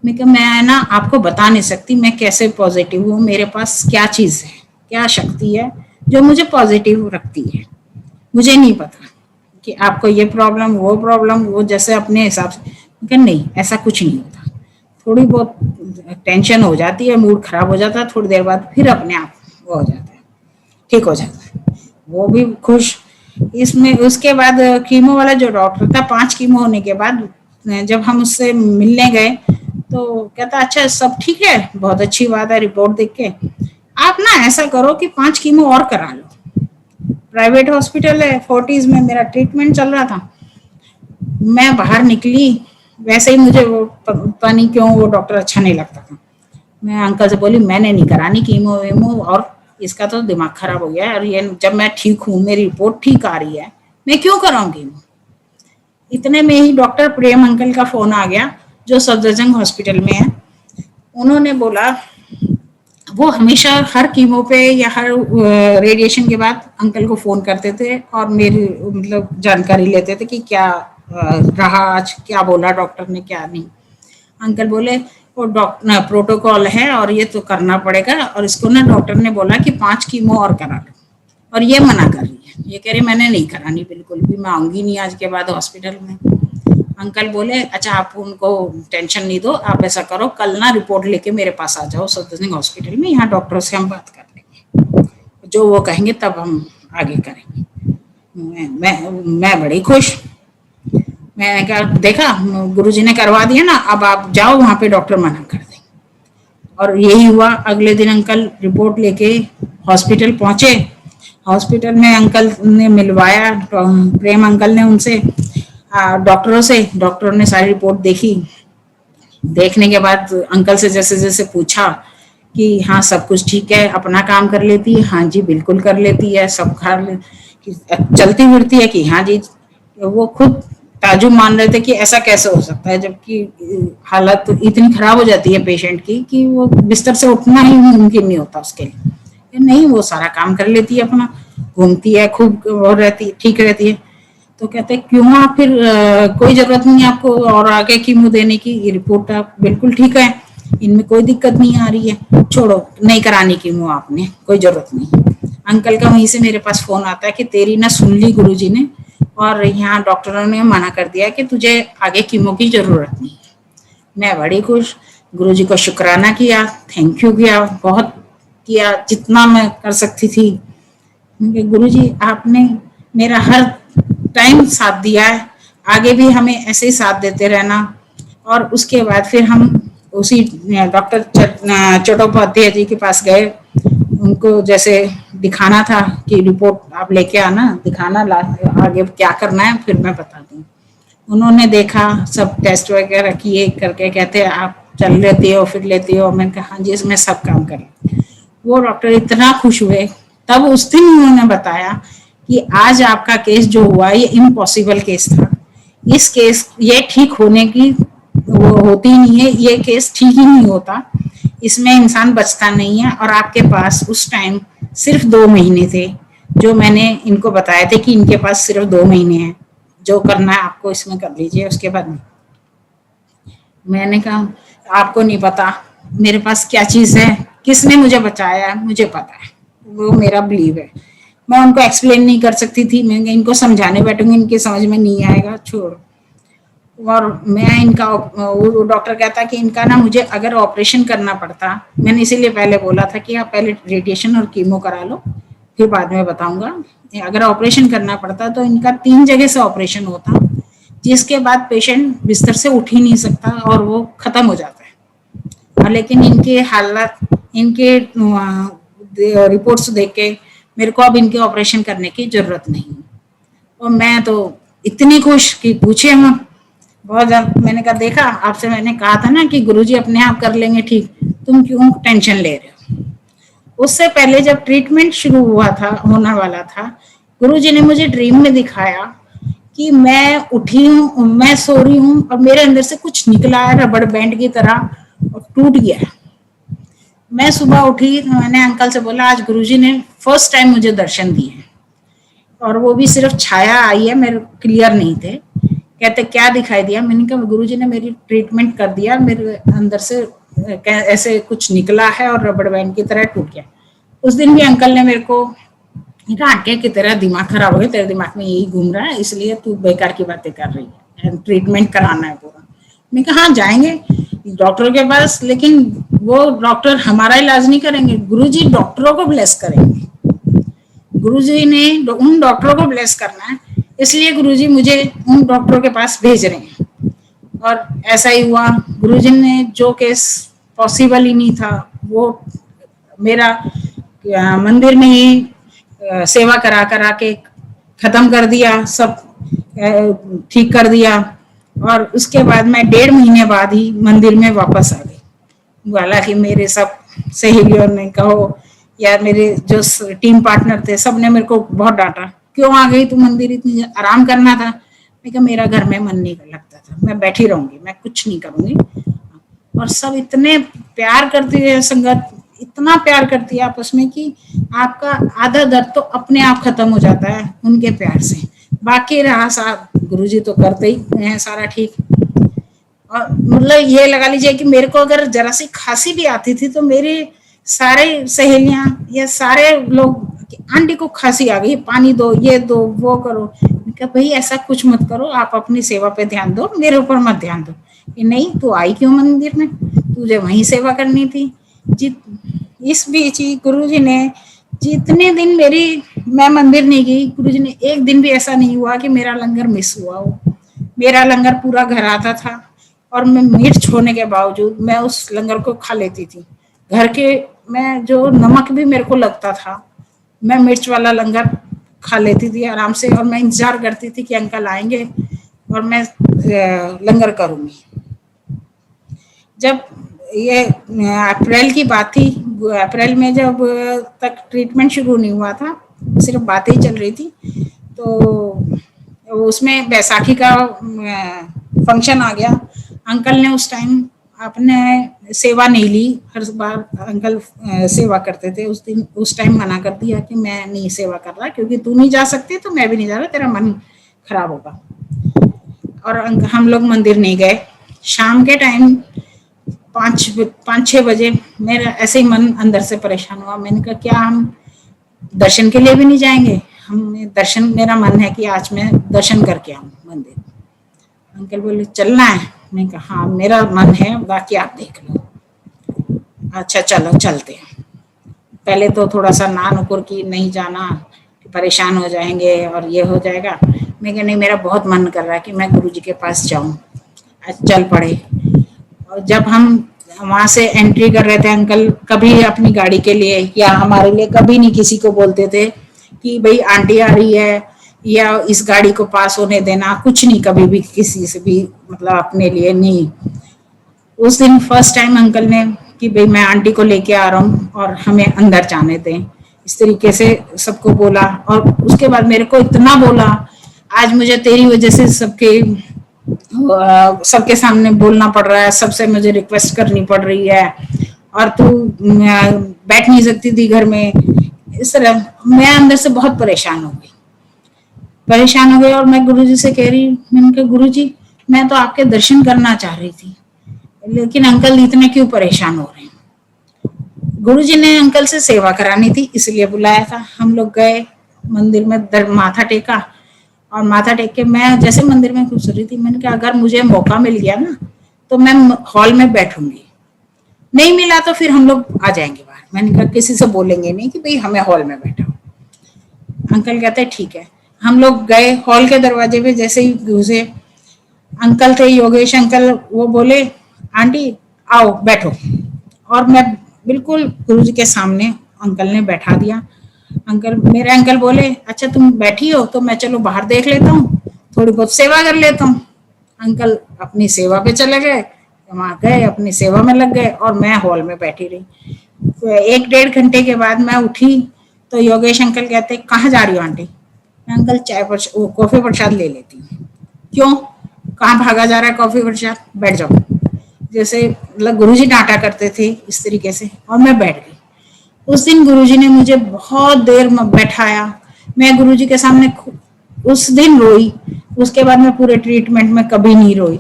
मैं कहा मैं ना आपको बता नहीं सकती मैं कैसे पॉजिटिव हूँ, मेरे पास क्या चीज़ है, क्या शक्ति है जो मुझे पॉजिटिव रखती है, मुझे नहीं पता कि आपको ये प्रॉब्लम वो प्रॉब्लम, वो जैसे अपने हिसाब से। मैं कहा नहीं ऐसा कुछ नहीं होता, थोड़ी बहुत टेंशन हो जाती है, मूड खराब हो जाता है, थोड़ी देर बाद फिर अपने आप वो हो जाता है, ठीक हो जाता है। वो भी खुश। इसमें उसके बाद कीमो वाला जो डॉक्टर था, 5 कीमो होने के बाद जब हम उससे मिलने गए तो कहता अच्छा सब ठीक है, बहुत अच्छी बात है, रिपोर्ट देख के आप ना ऐसा करो कि 5 कीमो और करा लो। प्राइवेट हॉस्पिटल है, 40s में मेरा ट्रीटमेंट चल रहा था। मैं बाहर निकली, वैसे ही मुझे वो पता नहीं क्यों वो डॉक्टर अच्छा नहीं लगता था। मैं अंकल से बोली मैंने नहीं करानी कीमो वीमो, और इसका तो दिमाग खराब हो गया है, और ये जब मैं ठीक हूँ, मेरी रिपोर्ट ठीक आ रही है, मैं क्यों कराऊंगी। इतने में ही डॉक्टर प्रेम अंकल का फोन आ गया जो सफदरजंग हॉस्पिटल में है। उन्होंने बोला, वो हमेशा हर कीमो पे या हर रेडिएशन के बाद अंकल को फोन करते थे और मेरी मतलब जानकारी लेते थे कि क्या रहा आज, क्या बोला डॉक्टर ने क्या नहीं। अंकल बोले वो डॉक्टर प्रोटोकॉल है और ये तो करना पड़ेगा, और इसको ना डॉक्टर ने बोला कि 5 कीमो और करा लो, और ये मना कर रही है, ये कह रही मैंने नहीं करानी बिल्कुल भी, मैं आऊंगी नहीं आज के बाद हॉस्पिटल में। अंकल बोले अच्छा आप उनको टेंशन नहीं दो, आप ऐसा करो कल ना रिपोर्ट लेके मेरे पास आ जाओ सफदरजंग हॉस्पिटल में, यहाँ डॉक्टर से हम बात कर लेंगे, जो वो कहेंगे तब हम आगे करेंगे। मैं बड़ी खुश। मैंने कहा देखा गुरुजी ने करवा दिया ना, अब आप जाओ वहां पे डॉक्टर मना कर देंगे। और यही हुआ। अगले दिन अंकल रिपोर्ट लेके हॉस्पिटल पहुंचे। हॉस्पिटल में अंकल ने मिलवाया, प्रेम अंकल ने उनसे, डॉक्टरों से। डॉक्टरों ने सारी रिपोर्ट देखी। देखने के बाद अंकल से जैसे जैसे पूछा कि हाँ सब कुछ ठीक है, अपना काम कर लेती है, हाँ जी बिल्कुल कर लेती है, सब खा ले, चलती फिरती है कि हाँ जी। वो खुद ताजुब मान रहे थे कि ऐसा कैसे हो सकता है, जबकि हालत तो इतनी खराब हो जाती है पेशेंट की कि वो बिस्तर से उठना ही मुमकिन नहीं होता उसके लिए। नहीं, वो सारा काम कर लेती है अपना, घूमती है खूब और रहती, ठीक रहती है। तो कहते क्यों आप फिर कोई जरूरत नहीं है आपको और आगे कीमो देने की, ये रिपोर्ट आप बिल्कुल ठीक है, इनमें कोई दिक्कत नहीं आ रही है, छोड़ो नहीं करानी कीमो, आपने कोई जरूरत नहीं। अंकल का वहीं से मेरे पास फोन आता है कि तेरी ना सुन ली गुरुजी ने, और यहाँ डॉक्टरों ने मना कर दिया कि तुझे आगे कीमो की जरूरत नहीं। मैं बड़ी खुश, गुरुजी को शुक्राना किया, थैंक यू किया, बहुत किया जितना मैं कर सकती थी। गुरुजी आपने मेरा हर टाइम साथ दिया है, आगे भी हमें ऐसे ही साथ देते रहना। और उसके बाद फिर हम उसी डॉक्टर चट्टोपाध्याय जी के पास गए। उनको जैसे दिखाना था कि रिपोर्ट आप लेके आना, दिखाना आगे क्या करना है, फिर मैं बता दूँ। उन्होंने देखा, सब टेस्ट वगैरह किए, करके कहते आप चल लेती हो, फिर लेती हो। मैंने कहा हाँ जी, इसमें सब काम कर। वो डॉक्टर इतना खुश हुए। तब उस दिन उन्होंने बताया कि आज आपका केस जो हुआ ये इम्पॉसिबल केस था, इस केस ये ठीक होने की वो होती नहीं है, ये केस ठीक ही नहीं होता, इसमें इंसान बचता नहीं है। और आपके पास उस टाइम सिर्फ 2 महीने थे, जो मैंने इनको बताए थे कि इनके पास सिर्फ 2 महीने हैं, जो करना है आपको इसमें कर लीजिए, उसके बाद नहीं। मैंने कहा आपको नहीं पता मेरे पास क्या चीज है, किसने मुझे बचाया है, मुझे पता है, वो मेरा बिलीव है। मैं उनको एक्सप्लेन नहीं कर सकती थी, मैं इनको समझाने बैठूंगी इनके समझ में नहीं आएगा, छोड़। और मैं इनका, वो डॉक्टर कहता कि इनका ना मुझे अगर ऑपरेशन करना पड़ता, मैंने इसीलिए पहले बोला था कि आप पहले रेडिएशन और कीमो करा लो, फिर बाद में बताऊंगा। अगर ऑपरेशन करना पड़ता तो इनका 3 जगह से ऑपरेशन होता, जिसके बाद पेशेंट बिस्तर से उठ ही नहीं सकता और वो खत्म हो जाता है। लेकिन इनके हालात, इनके रिपोर्ट्स देख के मेरे को अब इनके ऑपरेशन करने की जरूरत नहीं। और मैं तो इतनी खुश कि पूछे हम बहुत ज्यादा। मैंने कहा देखा, आपसे मैंने कहा था ना कि गुरुजी अपने आप कर लेंगे ठीक, तुम क्यों टेंशन ले रहे हो। उससे पहले जब ट्रीटमेंट शुरू हुआ था, होने वाला था, गुरुजी ने मुझे ड्रीम में दिखाया कि मैं उठी हूँ, मैं सो रही हूँ और मेरे अंदर से कुछ निकला है रबड़ बैंड की तरह और टूट गया है। मैं सुबह उठी तो मैंने अंकल से बोला आज गुरुजी ने फर्स्ट टाइम मुझे दर्शन दिए हैं, और वो भी सिर्फ छाया आई है, मेरे क्लियर नहीं थे। कहते क्या दिखाई दिया, मैंने कहा गुरुजी ने मेरी ट्रीटमेंट कर दिया, मेरे अंदर से ऐसे कुछ निकला है और रबड़ बैंड की तरह टूट गया। उस दिन भी अंकल ने मेरे को आके की तरह दिमाग खराब हो गया, तेरे दिमाग में यही घूम रहा है, इसलिए तू बेकार की बातें कर रही है, ट्रीटमेंट कराना है पूरा। मैं कहा हाँ जाएंगे डॉक्टर के पास, लेकिन वो डॉक्टर हमारा इलाज नहीं करेंगे, गुरुजी डॉक्टरों को ब्लेस करेंगे। गुरुजी ने उन डॉक्टरों को ब्लेस करना है, इसलिए गुरुजी मुझे उन डॉक्टरों के पास भेज रहे हैं। और ऐसा ही हुआ, गुरुजी ने जो केस पॉसिबल ही नहीं था वो मेरा मंदिर में ही सेवा करा करा के खत्म कर दिया, सब ठीक कर दिया। और उसके बाद मैं 1.5 महीने बाद ही मंदिर में वापस आ गई। हालांकि मेरे सब सहेलियों ने कहो या मेरे जो टीम पार्टनर थे, सब ने मेरे को बहुत डांटा, क्यों आ गई तू मंदिर, इतनी आराम करना था। मैं कहा मेरा घर में मन नहीं लगता था, मैं बैठी रहूंगी, मैं कुछ नहीं करूंगी। और सब इतने प्यार करती है, संगत इतना प्यार करती है आपस में कि आपका आधा दर्द तो अपने आप खत्म हो जाता है उनके प्यार से। बाकी रहा साहब, गुरुजी तो करते ही हैं सारा ठीक। और मतलब ये लगा लीजिए कि मेरे को अगर जरा सी खांसी भी आती थी तो मेरी सारे सहेलियां या सारे लोग, आंटी को खांसी आ गई, पानी दो, ये दो, वो करो। क्या भाई ऐसा कुछ मत करो, आप अपनी सेवा पे ध्यान दो, मेरे ऊपर मत ध्यान दो। कि नहीं तू आई क्यों मंदिर में, तुझे वहीं सेवा करनी थी। इस बीच ही गुरुजी ने जितने दिन मैं मंदिर नहीं गई, गुरुजी ने एक दिन भी ऐसा नहीं हुआ कि मेरा लंगर मिस हुआ हो। मेरा लंगर पूरा घर आता था और मैं मिर्च होने के बावजूद मैं उस लंगर को खा लेती थी। घर के मैं जो नमक भी मेरे को लगता था, मैं मिर्च वाला लंगर खा लेती थी आराम से, और मैं इंतजार करती थी कि अंकल आएंगे और मैं लंगर करूंगी। जब ये अप्रैल की बात थी, अप्रैल में जब तक ट्रीटमेंट शुरू नहीं हुआ था, सिर्फ बातें ही चल रही थी, तो उसमें बैसाखी का फंक्शन आ गया। अंकल ने उस टाइम आपने सेवा नहीं ली। हर बार अंकल सेवा करते थे, उस दिन उस टाइम मना कर दिया कि मैं नहीं सेवा कर रहा, क्योंकि तू नहीं जा सकती तो मैं भी नहीं जा रहा, तेरा मन खराब होगा। और हम लोग मंदिर नहीं गए। शाम के टाइम 5-6 बजे मेरा ऐसे ही मन अंदर से परेशान हुआ। मैंने कहा क्या हम दर्शन के लिए भी नहीं जाएंगे? हमने दर्शन, मेरा मन है कि आज मैं दर्शन करके आऊँ मंदिर। अंकल बोले चलना है? मैंने कहा हाँ मेरा मन है, बाकी आप देख लो। अच्छा चलो चलते हैं। पहले तो थोड़ा सा ना नुकुर की नहीं जाना, परेशान हो जाएंगे और ये हो जाएगा। मैं कहा नहीं, मेरा बहुत मन कर रहा है कि मैं गुरुजी के पास जाऊं। चल पड़े। और जब हम वहां से एंट्री कर रहे थे, अंकल कभी अपनी गाड़ी के लिए या हमारे लिए कभी नहीं किसी को बोलते थे कि भाई आंटी आ रही है या इस गाड़ी को पास होने देना, कुछ नहीं, कभी भी किसी से भी, मतलब अपने लिए नहीं। उस दिन फर्स्ट टाइम अंकल ने कि भाई मैं आंटी को लेके आ रहा हूँ और हमें अंदर जाने दें, इस तरीके से सबको बोला। और उसके बाद मेरे को इतना बोला, आज मुझे तेरी वजह से सबके सामने बोलना पड़ रहा है, सबसे मुझे रिक्वेस्ट करनी पड़ रही है, और तू बैठ नहीं सकती थी घर में। इस तरह मैं अंदर से बहुत परेशान हो गई और मैं गुरुजी से कह रही, मैंने कहा गुरुजी मैं तो आपके दर्शन करना चाह रही थी, लेकिन अंकल इतने क्यों परेशान हो रहे हैं? गुरुजी ने अंकल से सेवा करानी थी इसलिए बुलाया था। हम लोग गए मंदिर में, माथा टेका, और माथा टेक के मैं जैसे मंदिर में घुस रही थी, मैंने कहा अगर मुझे मौका मिल गया ना तो मैं हॉल में बैठूंगी, नहीं मिला तो फिर हम लोग आ जाएंगे बाहर। मैंने कहा किसी से बोलेंगे नहीं कि भाई हमें हॉल में बैठा। अंकल कहते ठीक है। हम लोग गए हॉल के दरवाजे पे, जैसे ही घुसे अंकल थे योगेश अंकल, वो बोले आंटी आओ बैठो, और मैं बिल्कुल गुरुजी के सामने अंकल ने बैठा दिया। मेरे अंकल बोले अच्छा तुम बैठी हो तो मैं चलो बाहर देख लेता हूँ, थोड़ी बहुत सेवा कर लेता हूँ। अंकल अपनी सेवा पे चले गए, वहां गए अपनी सेवा में लग गए और मैं हॉल में बैठी रही। तो 1-1.5 घंटे के बाद मैं उठी तो योगेश अंकल कहते कहाँ जा रही हो आंटी? अंकल कॉफी प्रसाद ले लेती हूँ। क्यों, कहाँ भागा जा रहा है कॉफी प्रसाद, बैठ जाओ। जैसे मतलब गुरुजी डांटा करते थे इस तरीके से, और मैं बैठ गई। उस दिन गुरुजी ने मुझे बहुत देर में बैठाया। मैं गुरुजी के सामने उस दिन रोई, उसके बाद मैं पूरे ट्रीटमेंट में कभी नहीं रोई।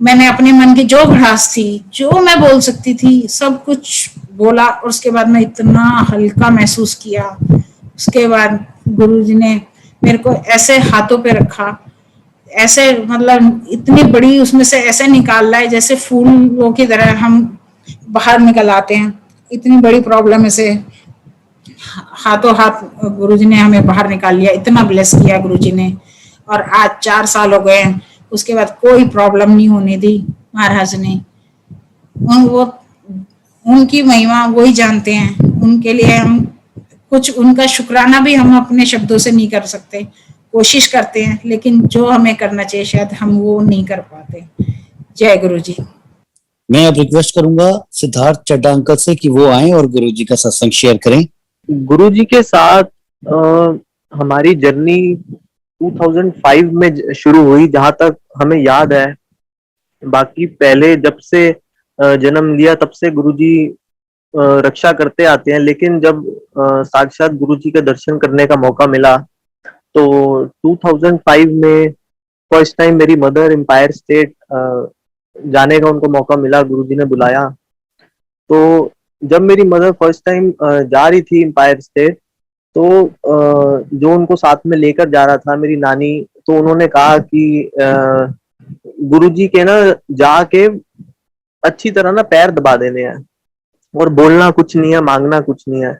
मैंने अपने मन की जो भड़ास थी, जो मैं बोल सकती थी, सब कुछ बोला, और उसके बाद मैं इतना हल्का महसूस किया। उसके बाद गुरुजी ने मेरे को ऐसे हाथों पे रखा, ऐसे मतलब इतनी बड़ी उसमें से ऐसे निकाल रहा है जैसे फूलों की तरह हम बाहर निकल आते हैं। इतनी बड़ी प्रॉब्लम से हाथों हाथ गुरुजी ने हमें बाहर निकाल लिया। इतना ब्लेस किया गुरुजी ने, और आज 4 साल हो गए। उसके बाद कोई प्रॉब्लम नहीं होने दी महाराज ने। वो उनकी महिमा वही जानते हैं, उनके लिए हम कुछ, उनका शुक्राना भी हम अपने शब्दों से नहीं कर सकते। कोशिश करते हैं लेकिन जो हमें करना चाहिए शायद हम वो नहीं कर पाते। जय गुरु जी। मैं अब रिक्वेस्ट करूंगा सिद्धार्थ चड्डा अंकल से कि वो आए और गुरुजी का सत्संग शेयर करें। गुरुजी के साथ हमारी जर्नी 2005 में शुरू हुई, जहां तक हमें याद है। बाकी पहले जब से जन्म लिया तब से गुरुजी रक्षा करते आते हैं, लेकिन जब साक्षात गुरुजी के दर्शन करने का मौका मिला तो 2005 में फर्स्ट टाइम मेरी मदर एम्पायर स्टेट जाने का उनको मौका मिला, गुरुजी ने बुलाया। तो जब मेरी मदर फर्स्ट टाइम जा रही थी एम्पायर स्टेट, तो जो उनको साथ में लेकर जा रहा था मेरी नानी, तो उन्होंने कहा कि गुरुजी के ना जाके अच्छी तरह ना पैर दबा देने हैं और बोलना कुछ नहीं है, मांगना कुछ नहीं है।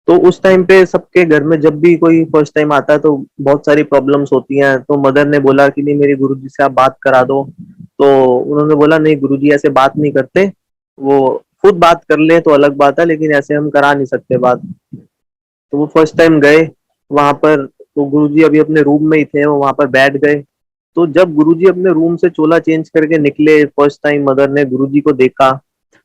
तो उस टाइम पे सबके घर में जब भी कोई फर्स्ट टाइम आता है तो बहुत सारी प्रॉब्लम्स होती हैं। तो मदर ने बोला कि नहीं, मेरे गुरुजी से आप बात करा दो। तो उन्होंने बोला नहीं, गुरुजी ऐसे बात नहीं करते, वो खुद बात कर ले तो अलग बात है, लेकिन ऐसे हम करा नहीं सकते बात। तो वो फर्स्ट टाइम गए वहां पर, तो गुरुजी अभी अपने रूम में ही थे, वो वहां पर बैठ गए। तो जब गुरुजी अपने रूम से चोला चेंज करके निकले, फर्स्ट टाइम मदर ने गुरुजी को देखा,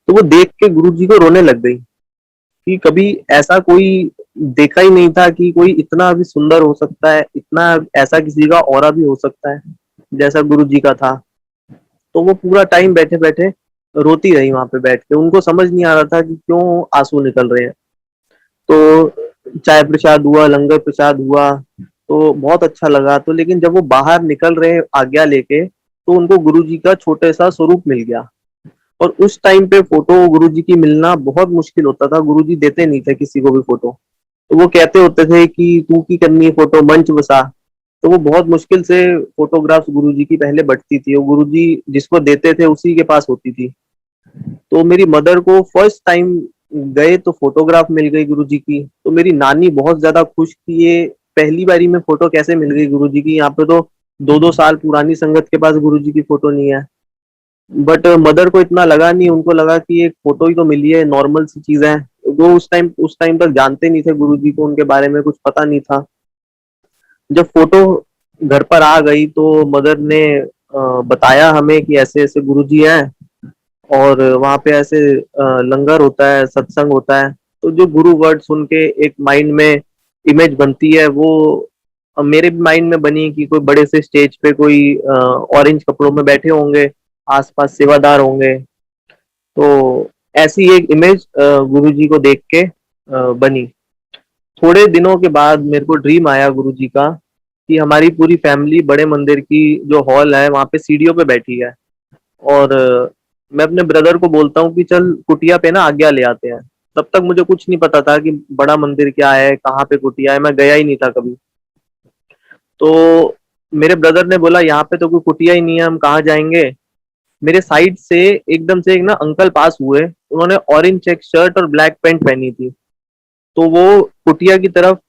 तो वो देख के गुरुजी को रोने लग गई कि कभी ऐसा कोई देखा ही नहीं था कि कोई इतना भी सुंदर हो सकता है, इतना ऐसा किसी का ऑरा भी हो सकता है जैसा गुरुजी का था। तो वो पूरा टाइम बैठे बैठे रोती रही वहां पे बैठ के, उनको समझ नहीं आ रहा था कि क्यों आंसू निकल रहे हैं। तो चाय प्रसाद हुआ, लंगर प्रसाद हुआ, तो बहुत अच्छा लगा। तो लेकिन जब वो बाहर निकल रहे आज्ञा लेके, तो उनको गुरुजी का छोटे सा स्वरूप मिल गया। और उस टाइम पे फोटो गुरुजी की मिलना बहुत मुश्किल होता था, गुरुजी देते नहीं थे किसी को भी फोटो। तो वो कहते होते थे कि तू की करनी है फोटो, मंच बसा। तो वो बहुत मुश्किल से फोटोग्राफ्स गुरुजी की पहले बटती थी, और गुरुजी जिसको देते थे उसी के पास होती थी। तो मेरी मदर को फर्स्ट टाइम गए तो फोटोग्राफ मिल गई गुरुजी की, तो मेरी नानी बहुत ज्यादा खुश कि ये पहली बारी में फोटो कैसे मिल गई गुरुजी की। यहाँ पे तो 2-2 साल पुरानी संगत के पास गुरुजी की फोटो नहीं है। बट मदर को इतना लगा नहीं, उनको लगा कि एक फोटो ही तो मिली है, नॉर्मल सी चीज है। वो उस टाइम तक जानते नहीं थे गुरुजी को, उनके बारे में कुछ पता नहीं था। जब फोटो घर पर आ गई तो मदर ने बताया हमें कि ऐसे ऐसे गुरुजी हैं, और वहां पे ऐसे लंगर होता है, सत्संग होता है। तो जो गुरु वर्ड सुन के एक माइंड में इमेज बनती है, वो मेरे भी माइंड में बनी कि कोई बड़े से स्टेज पे कोई ऑरेंज कपड़ों में बैठे होंगे, आसपास सेवादार होंगे। तो ऐसी एक इमेज गुरुजी को देख के बनी। थोड़े दिनों के बाद मेरे को ड्रीम आया गुरुजी का कि हमारी पूरी फैमिली बड़े मंदिर की जो हॉल है वहां पे सीढ़ियों पे बैठी है, और मैं अपने ब्रदर को बोलता हूँ कि चल कुटिया पे ना आज्ञा ले आते हैं। तब तक मुझे कुछ नहीं पता था कि बड़ा मंदिर क्या है, कहाँ पे कुटिया है, मैं गया ही नहीं था कभी। तो मेरे ब्रदर ने बोला यहाँ पे तो कोई कुटिया ही नहीं है, हम कहाँ जाएंगे। मेरे साइड से एकदम से एक ना अंकल पास हुए, उन्होंने ऑरेंज चेक शर्ट और ब्लैक पैंट पहनी थी। तो वो कुटिया की तरफ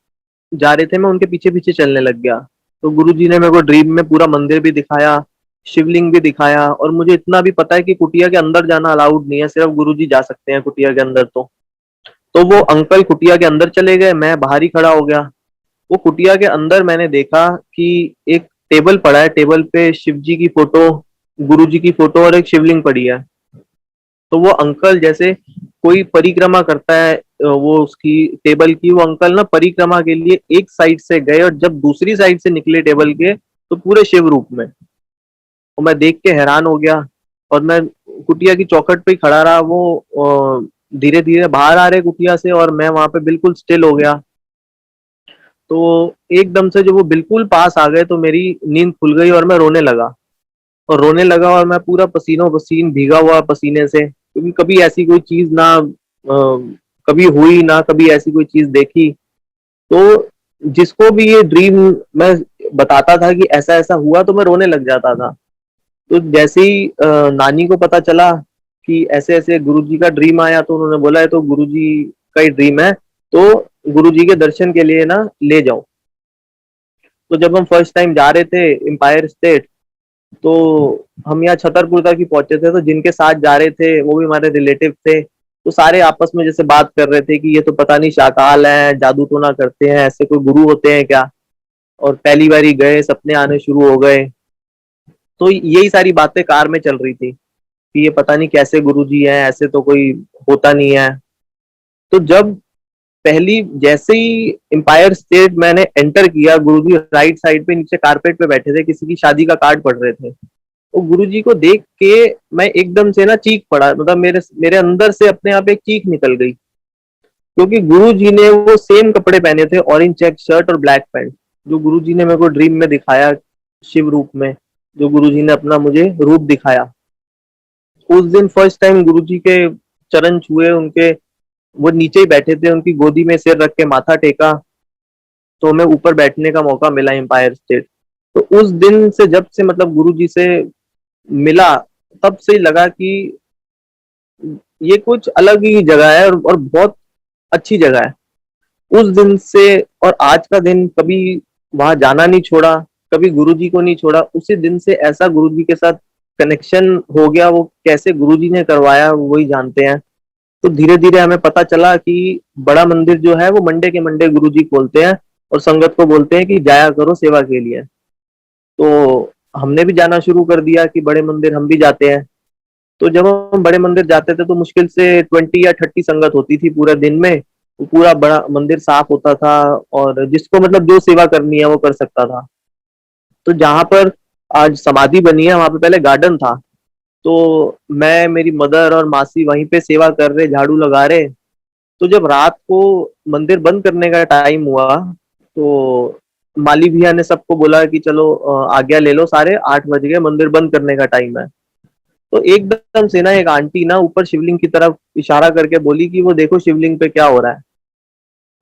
जा रहे थे, मैं उनके पीछे पीछे चलने लग गया। तो गुरुजी ने मेरे को ड्रीम में पूरा मंदिर भी दिखाया, शिवलिंग भी दिखाया, और मुझे इतना भी पता है कि कुटिया के अंदर जाना अलाउड नहीं है, सिर्फ गुरुजी जा सकते हैं कुटिया के अंदर। तो वो अंकल कुटिया के अंदर चले गए, मैं बाहर ही खड़ा हो गया। वो कुटिया के अंदर मैंने देखा कि एक टेबल पड़ा है, टेबल पे शिव जी की फोटो, गुरु जी की फोटो और एक शिवलिंग पड़ी है। तो वो अंकल जैसे कोई परिक्रमा करता है वो उसकी टेबल की, वो अंकल ना परिक्रमा के लिए एक साइड से गए, और जब दूसरी साइड से निकले टेबल के, तो पूरे शिव रूप में। और मैं देख के हैरान हो गया, और मैं कुटिया की चौखट पे ही खड़ा रहा। वो धीरे धीरे बाहर आ रहे कुटिया से, और मैं वहां पे बिल्कुल स्टिल हो गया। तो एकदम से जब वो बिल्कुल पास आ गए तो मेरी नींद खुल गई, और मैं रोने लगा, और मैं पूरा पसीनों पसीन भीगा हुआ पसीने से, क्योंकि कभी ऐसी कोई चीज ना कभी हुई, ना कभी ऐसी कोई चीज देखी। तो जिसको भी ये ड्रीम मैं बताता था कि ऐसा ऐसा हुआ, तो मैं रोने लग जाता था। तो जैसे ही नानी को पता चला कि ऐसे ऐसे गुरुजी का ड्रीम आया, तो उन्होंने बोला है तो गुरुजी का ही ड्रीम है, तो गुरुजी के दर्शन के लिए ना ले जाओ। तो जब हम फर्स्ट टाइम जा रहे थे एम्पायर स्टेट, तो हम यहाँ छतरपुर तक ही पहुंचे थे। तो जिनके साथ जा रहे थे वो भी हमारे रिलेटिव थे। तो सारे आपस में जैसे बात कर रहे थे कि ये तो पता नहीं शाकाल है, जादू तो ना करते हैं, ऐसे कोई गुरु होते हैं क्या, और पहली बारी गए सपने आने शुरू हो गए। तो यही सारी बातें कार में चल रही थी कि ये पता नहीं कैसे गुरुजी हैं, ऐसे तो कोई होता नहीं है। तो जब पहली जैसे ही एम्पायर स्टेट मैंने एंटर किया, गुरुजी राइट साइड पे नीचे कारपेट पे बैठे थे, किसी की शादी का कार्ड पढ़ रहे थे। तो गुरुजी को देख के मैं एकदम से ना चीख पड़ा, मतलब मेरे मेरे अंदर से अपने आप एक चीख निकल गई, क्योंकि गुरुजी ने वो सेम कपड़े पहने थे, ऑरेंज चेक शर्ट और ब्लैक पैंट, जो गुरुजी ने मेरे को ड्रीम में दिखाया, शिव रूप में जो गुरुजी ने अपना मुझे रूप दिखाया। उस दिन फर्स्ट टाइम गुरुजी के चरण छुए उनके, वो नीचे ही बैठे थे, उनकी गोदी में सिर रख के माथा टेका, तो हमें ऊपर बैठने का मौका मिला एम्पायर स्टेट। तो उस दिन से, जब से मतलब गुरुजी से मिला, तब से लगा कि ये कुछ अलग ही जगह है, और बहुत अच्छी जगह है। उस दिन से और आज का दिन कभी वहां जाना नहीं छोड़ा, कभी गुरुजी को नहीं छोड़ा। उसी दिन से ऐसा गुरुजी के साथ कनेक्शन हो गया, वो कैसे गुरुजी ने करवाया वही जानते हैं। तो धीरे धीरे हमें पता चला कि बड़ा मंदिर जो है वो मंडे के मंडे गुरुजी खोलते हैं और संगत को बोलते हैं कि जाया करो सेवा के लिए। तो हमने भी जाना शुरू कर दिया कि बड़े मंदिर हम भी जाते हैं। तो जब हम बड़े मंदिर जाते थे तो मुश्किल से 20 या 30 संगत होती थी पूरे दिन में। वो पूरा बड़ा मंदिर साफ होता था और जिसको मतलब जो सेवा करनी है वो कर सकता था। तो जहां पर आज समाधि बनी है वहां पे पहले गार्डन था। तो मैं, मेरी मदर और मासी वहीं पे सेवा कर रहे, झाड़ू लगा रहे। तो जब रात को मंदिर बंद करने का टाइम हुआ तो माली भैया ने सबको बोला कि चलो आज्ञा ले लो, सारे 8 बज गए, मंदिर बंद करने का टाइम है। तो एकदम से ना एक आंटी ना ऊपर शिवलिंग की तरफ इशारा करके बोली कि वो देखो शिवलिंग पे क्या हो रहा है।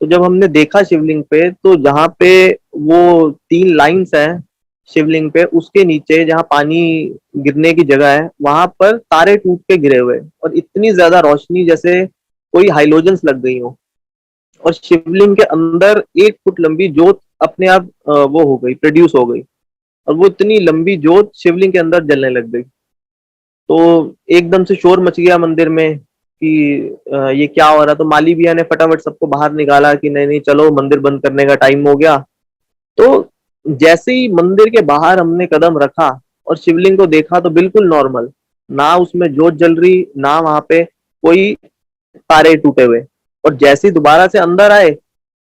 तो जब हमने देखा शिवलिंग पे, तो जहाँ पे वो 3 लाइंस हैं शिवलिंग पे, उसके नीचे जहाँ पानी गिरने की जगह है वहां पर तारे टूट के गिरे हुए और इतनी ज्यादा रोशनी जैसे कोई हाइलोजन्स लग गई हो। और शिवलिंग के अंदर 1 फुट लंबी ज्योत अपने आप वो हो गई, प्रोड्यूस हो गई। और वो इतनी लंबी ज्योत शिवलिंग के अंदर जलने लग गई। तो एकदम से शोर मच गया मंदिर में कि ये क्या हो रहा। तो माली भैया ने फटाफट सबको बाहर निकाला कि नहीं नहीं चलो मंदिर बंद करने का टाइम हो गया। तो जैसे ही मंदिर के बाहर हमने कदम रखा और शिवलिंग को देखा तो बिल्कुल नॉर्मल, ना उसमें ज्योत जल रही, ना वहां पे कोई तारे टूटे हुए। और जैसे ही दोबारा से अंदर आए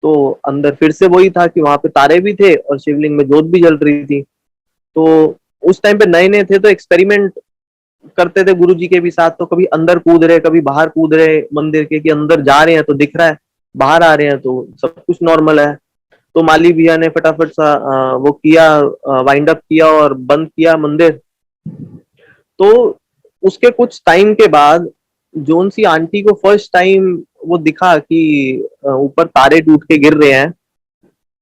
तो अंदर फिर से वही था कि वहां पे तारे भी थे और शिवलिंग में ज्योत भी जल रही थी। तो उस टाइम पे नए नए थे तो एक्सपेरिमेंट करते थे गुरुजी के भी साथ। तो कभी अंदर कूद रहे, कभी बाहर कूद रहे मंदिर के, कि अंदर जा रहे हैं तो दिख रहा है, बाहर आ रहे हैं तो सब कुछ नॉर्मल है। तो माली भैया ने फटाफट सा वो किया, वाइंड अप किया और बंद किया मंदिर। तो उसके कुछ टाइम के बाद जोन सी आंटी को फर्स्ट टाइम वो दिखा कि ऊपर तारे टूट के गिर रहे हैं।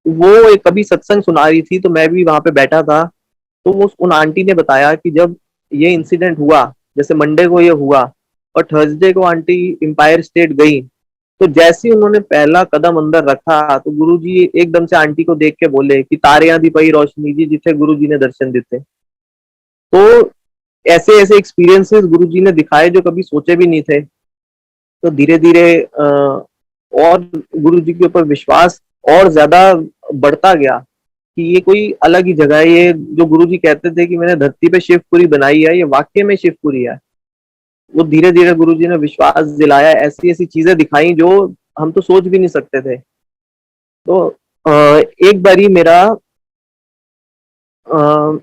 वो एक कभी सत्संग सुना रही थी तो मैं भी वहां पे बैठा था। तो वो उन आंटी ने बताया कि जब ये इंसिडेंट हुआ, जैसे मंडे को ये हुआ और थर्सडे को आंटी एम्पायर स्टेट गई, तो जैसे ही उन्होंने पहला कदम अंदर रखा तो गुरुजी एकदम से आंटी को देख के बोले कि तारियां दी पई रोशनी जी, जिसे गुरुजी ने दर्शन देते। तो ऐसे ऐसे एक्सपीरियंसेस गुरुजी ने दिखाए जो कभी सोचे भी नहीं थे। तो धीरे धीरे और गुरुजी के ऊपर विश्वास और ज्यादा बढ़ता गया कि ये कोई अलग ही जगह है। ये जो गुरुजी कहते थे कि मैंने धरती पे शिवपुरी बनाई है, ये वाकई में शिवपुरी है। वो धीरे धीरे गुरुजी ने विश्वास दिलाया, ऐसी ऐसी चीजें दिखाई जो हम तो सोच भी नहीं सकते थे। तो एक बारी मेरा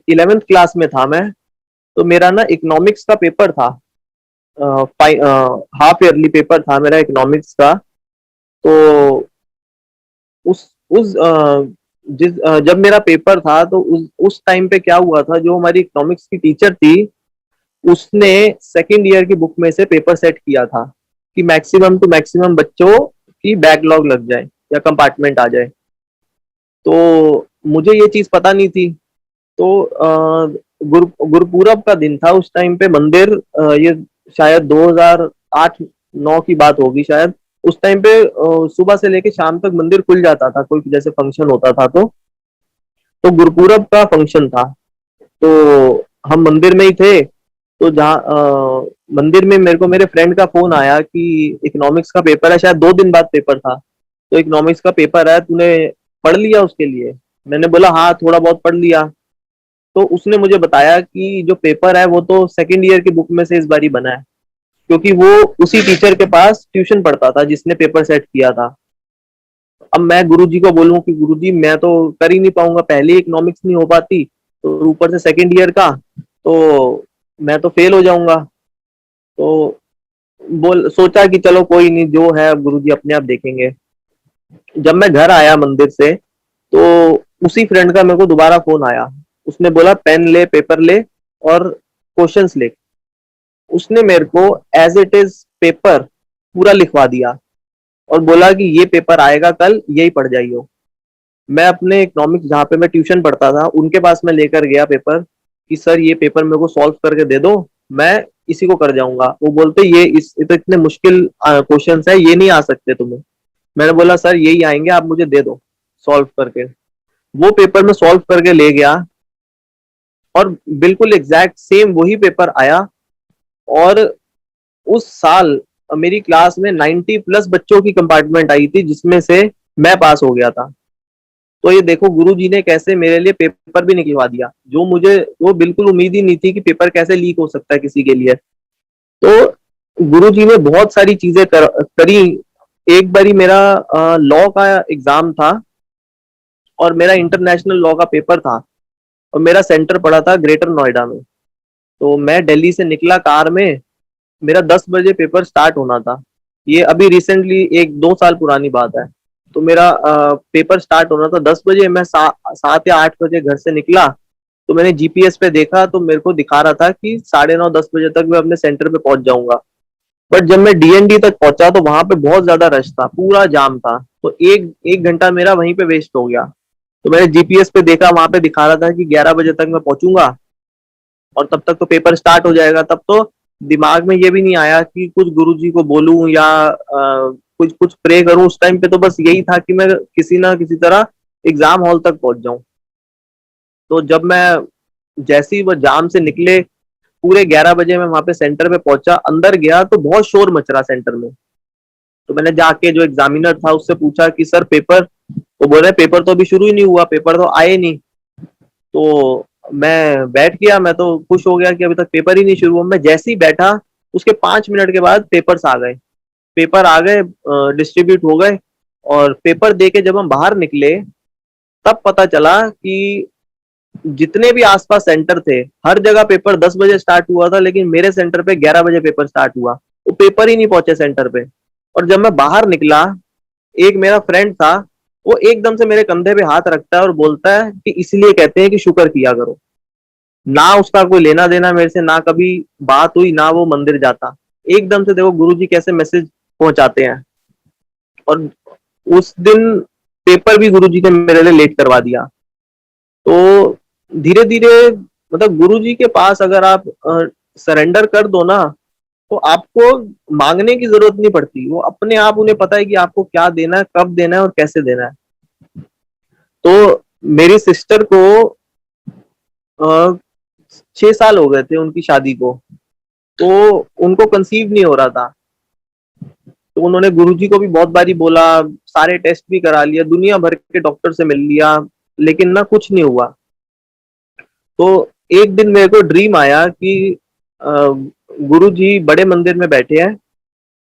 11th क्लास में था मैं। तो मेरा ना इकोनॉमिक्स का पेपर था, हाफ ईयरली पेपर था मेरा इकोनॉमिक्स का। तो उस जब मेरा पेपर था तो उस टाइम पे क्या हुआ था, जो हमारी इकोनॉमिक्स की टीचर थी उसने सेकेंड ईयर की बुक में से पेपर सेट किया था कि मैक्सिमम टू मैक्सिमम बच्चों की बैकलॉग लग जाए या कंपार्टमेंट आ जाए। तो मुझे ये चीज पता नहीं थी। तो गुरुपूरब का दिन था उस टाइम पे। मंदिर ये शायद 2008-9 की बात होगी शायद। उस टाइम पे सुबह से लेके शाम तक मंदिर खुल जाता था, कोई जैसे फंक्शन होता था। तो गुरुपूरब का फंक्शन था। तो हम मंदिर में ही थे। तो जहाँ मंदिर में मेरे को मेरे फ्रेंड का फोन आया कि इकोनॉमिक्स का पेपर है, शायद 2 दिन बाद पेपर था। तो इकोनॉमिक्स का पेपर है, तूने पढ़ लिया उसके लिए? मैंने बोला हाँ थोड़ा बहुत पढ़ लिया। तो उसने मुझे बताया कि जो पेपर है वो तो सेकेंड ईयर की बुक में से इस बार ही बना है, क्योंकि वो उसी टीचर के पास ट्यूशन पढ़ता था जिसने पेपर सेट किया था। अब मैं गुरुजी को बोलूं कि गुरुजी मैं तो कर ही नहीं पाऊंगा, पहले इकोनॉमिक्स नहीं हो पाती तो ऊपर से सेकेंड ईयर का, तो मैं तो फेल हो जाऊंगा। तो बोल सोचा कि चलो कोई नहीं, जो है गुरुजी अपने आप देखेंगे। जब मैं घर आया मंदिर से तो उसी फ्रेंड का मेरे को दोबारा फोन आया। उसने बोला पेन ले, पेपर ले और क्वेश्चंस ले। उसने मेरे को एज इट इज पेपर पूरा लिखवा दिया और बोला कि ये पेपर आएगा कल, यही पढ़ जाइयो। मैं अपने इकोनॉमिक्स जहाँ पे मैं ट्यूशन पढ़ता था उनके पास में लेकर गया पेपर कि सर ये पेपर मेरे को सॉल्व करके दे दो, मैं इसी को कर जाऊंगा। वो बोलते ये तो इतने मुश्किल क्वेश्चंस है, ये नहीं आ सकते तुम्हें। मैंने बोला सर यही आएंगे, आप मुझे दे दो सॉल्व करके। वो पेपर में सॉल्व करके ले गया और बिल्कुल एग्जैक्ट सेम वही पेपर आया। और उस साल मेरी क्लास में 90 प्लस बच्चों की कंपार्टमेंट आई थी, जिसमें से मैं पास हो गया था। तो ये देखो गुरुजी ने कैसे मेरे लिए पेपर भी निकलवा दिया, जो मुझे वो बिल्कुल उम्मीद ही नहीं थी कि पेपर कैसे लीक हो सकता है किसी के लिए। तो गुरुजी ने बहुत सारी चीजें करी। एक बारी मेरा लॉ का एग्जाम था और मेरा इंटरनेशनल लॉ का पेपर था, और मेरा सेंटर पड़ा था ग्रेटर नोएडा में। तो मैं दिल्ली से निकला कार में, मेरा 10 बजे पेपर स्टार्ट होना था। ये अभी रिसेंटली 1-2 साल पुरानी बात है। तो मेरा पेपर स्टार्ट होना था 10 बजे, मैं 7 या 8 बजे घर से निकला। तो मैंने जीपीएस पे देखा तो मेरे को दिखा रहा था कि 9:30-10 बजे तक मैं अपने सेंटर पे पहुंच जाऊंगा। बट जब मैं डीएनडी तक पहुंचा तो वहां पे बहुत ज्यादा रश था, पूरा जाम था। तो एक एक घंटा मेरा वहीं पे वेस्ट हो गया। तो मैंने जीपीएस पे देखा, वहां पे दिखा रहा था कि 11 बजे तक मैं पहुंचूंगा और तब तक तो पेपर स्टार्ट हो जाएगा। तब तो दिमाग में ये भी नहीं आया कि कुछ गुरुजी को बोलूं या कुछ कुछ प्रे करूं। उस टाइम पे तो बस यही था कि मैं किसी ना किसी तरह एग्जाम हॉल तक पहुंच जाऊं। तो जब मैं जैसे ही वो जाम से निकले, पूरे 11 बजे मैं वहां पे सेंटर पे पहुंचा, अंदर गया तो बहुत शोर मच रहा सेंटर में। तो मैंने जाके जो एग्जामिनर था उससे पूछा कि सर पेपर, वो बोल रहे पेपर तो अभी शुरू ही नहीं हुआ, पेपर तो आए नहीं। तो मैं बैठ गया, मैं तो खुश हो गया कि अभी तक पेपर ही नहीं शुरू हुआ। मैं जैसे ही बैठा उसके 5 मिनट के बाद पेपर्स आ गए, पेपर आ गए, डिस्ट्रीब्यूट हो गए। और पेपर दे के जब हम बाहर निकले तब पता चला कि जितने भी आसपास सेंटर थे हर जगह पेपर 10 बजे स्टार्ट हुआ था, लेकिन मेरे सेंटर पे 11 बजे पेपर स्टार्ट हुआ। वो पेपर ही नहीं पहुंचे सेंटर पे। और जब मैं बाहर निकला, एक मेरा फ्रेंड था, वो एकदम से मेरे कंधे पे हाथ रखता है और बोलता है कि इसलिए कहते हैं कि शुक्र किया करो। ना उसका कोई लेना देना मेरे से, ना कभी बात हुई, ना वो मंदिर जाता। एकदम से देखो गुरुजी कैसे मैसेज पहुंचाते हैं। और उस दिन पेपर भी गुरुजी ने मेरे लिए लेट करवा दिया। तो धीरे धीरे मतलब गुरुजी के पास अगर आप सरेंडर कर दो ना, तो आपको मांगने की जरूरत नहीं पड़ती। वो अपने आप उन्हें पता है कि आपको क्या देना है, कब देना है और कैसे देना है। तो मेरी सिस्टर को 6 साल हो गए थे उनकी शादी को, तो उनको कंसीव नहीं हो रहा था। तो उन्होंने गुरुजी को भी बहुत बारी बोला, सारे टेस्ट भी करा लिया, दुनिया भर के डॉक्टर से मिल लिया, लेकिन ना कुछ नहीं हुआ। तो एक दिन मेरे को ड्रीम आया कि गुरुजी बड़े मंदिर में बैठे हैं,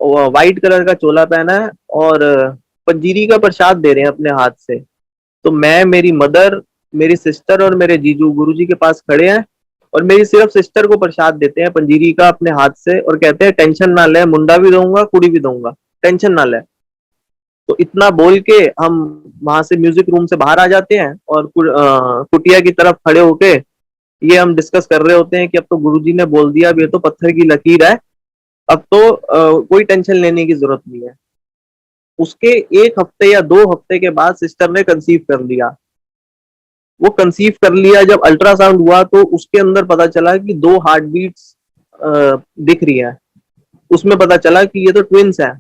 व्हाइट कलर का चोला पहना है और पंजीरी का प्रसाद दे रहे हैं अपने हाथ से। तो मैं, मेरी मदर, मेरी सिस्टर और मेरे जीजू गुरुजी के पास खड़े हैं, और मेरी सिर्फ सिस्टर को प्रसाद देते हैं पंजीरी का अपने हाथ से, और कहते हैं टेंशन ना ले, मुंडा भी दूंगा कुड़ी भी दूंगा, टेंशन ना ले। तो इतना बोल के हम वहां से म्यूजिक रूम से बाहर आ जाते हैं और कुटिया की तरफ खड़े होके ये हम डिस्कस कर रहे होते हैं कि अब तो गुरुजी ने बोल दिया, अब ये तो पत्थर की लकीर है, अब तो कोई टेंशन लेने की जरूरत नहीं है। उसके 1 हफ्ते या 2 हफ्ते के बाद सिस्टर ने कंसीव कर लिया। वो कंसीव कर लिया, जब अल्ट्रासाउंड हुआ तो उसके अंदर पता चला कि 2 हार्ट बीट्स दिख रही है। उसमें पता चला कि ये तो ट्विंस है।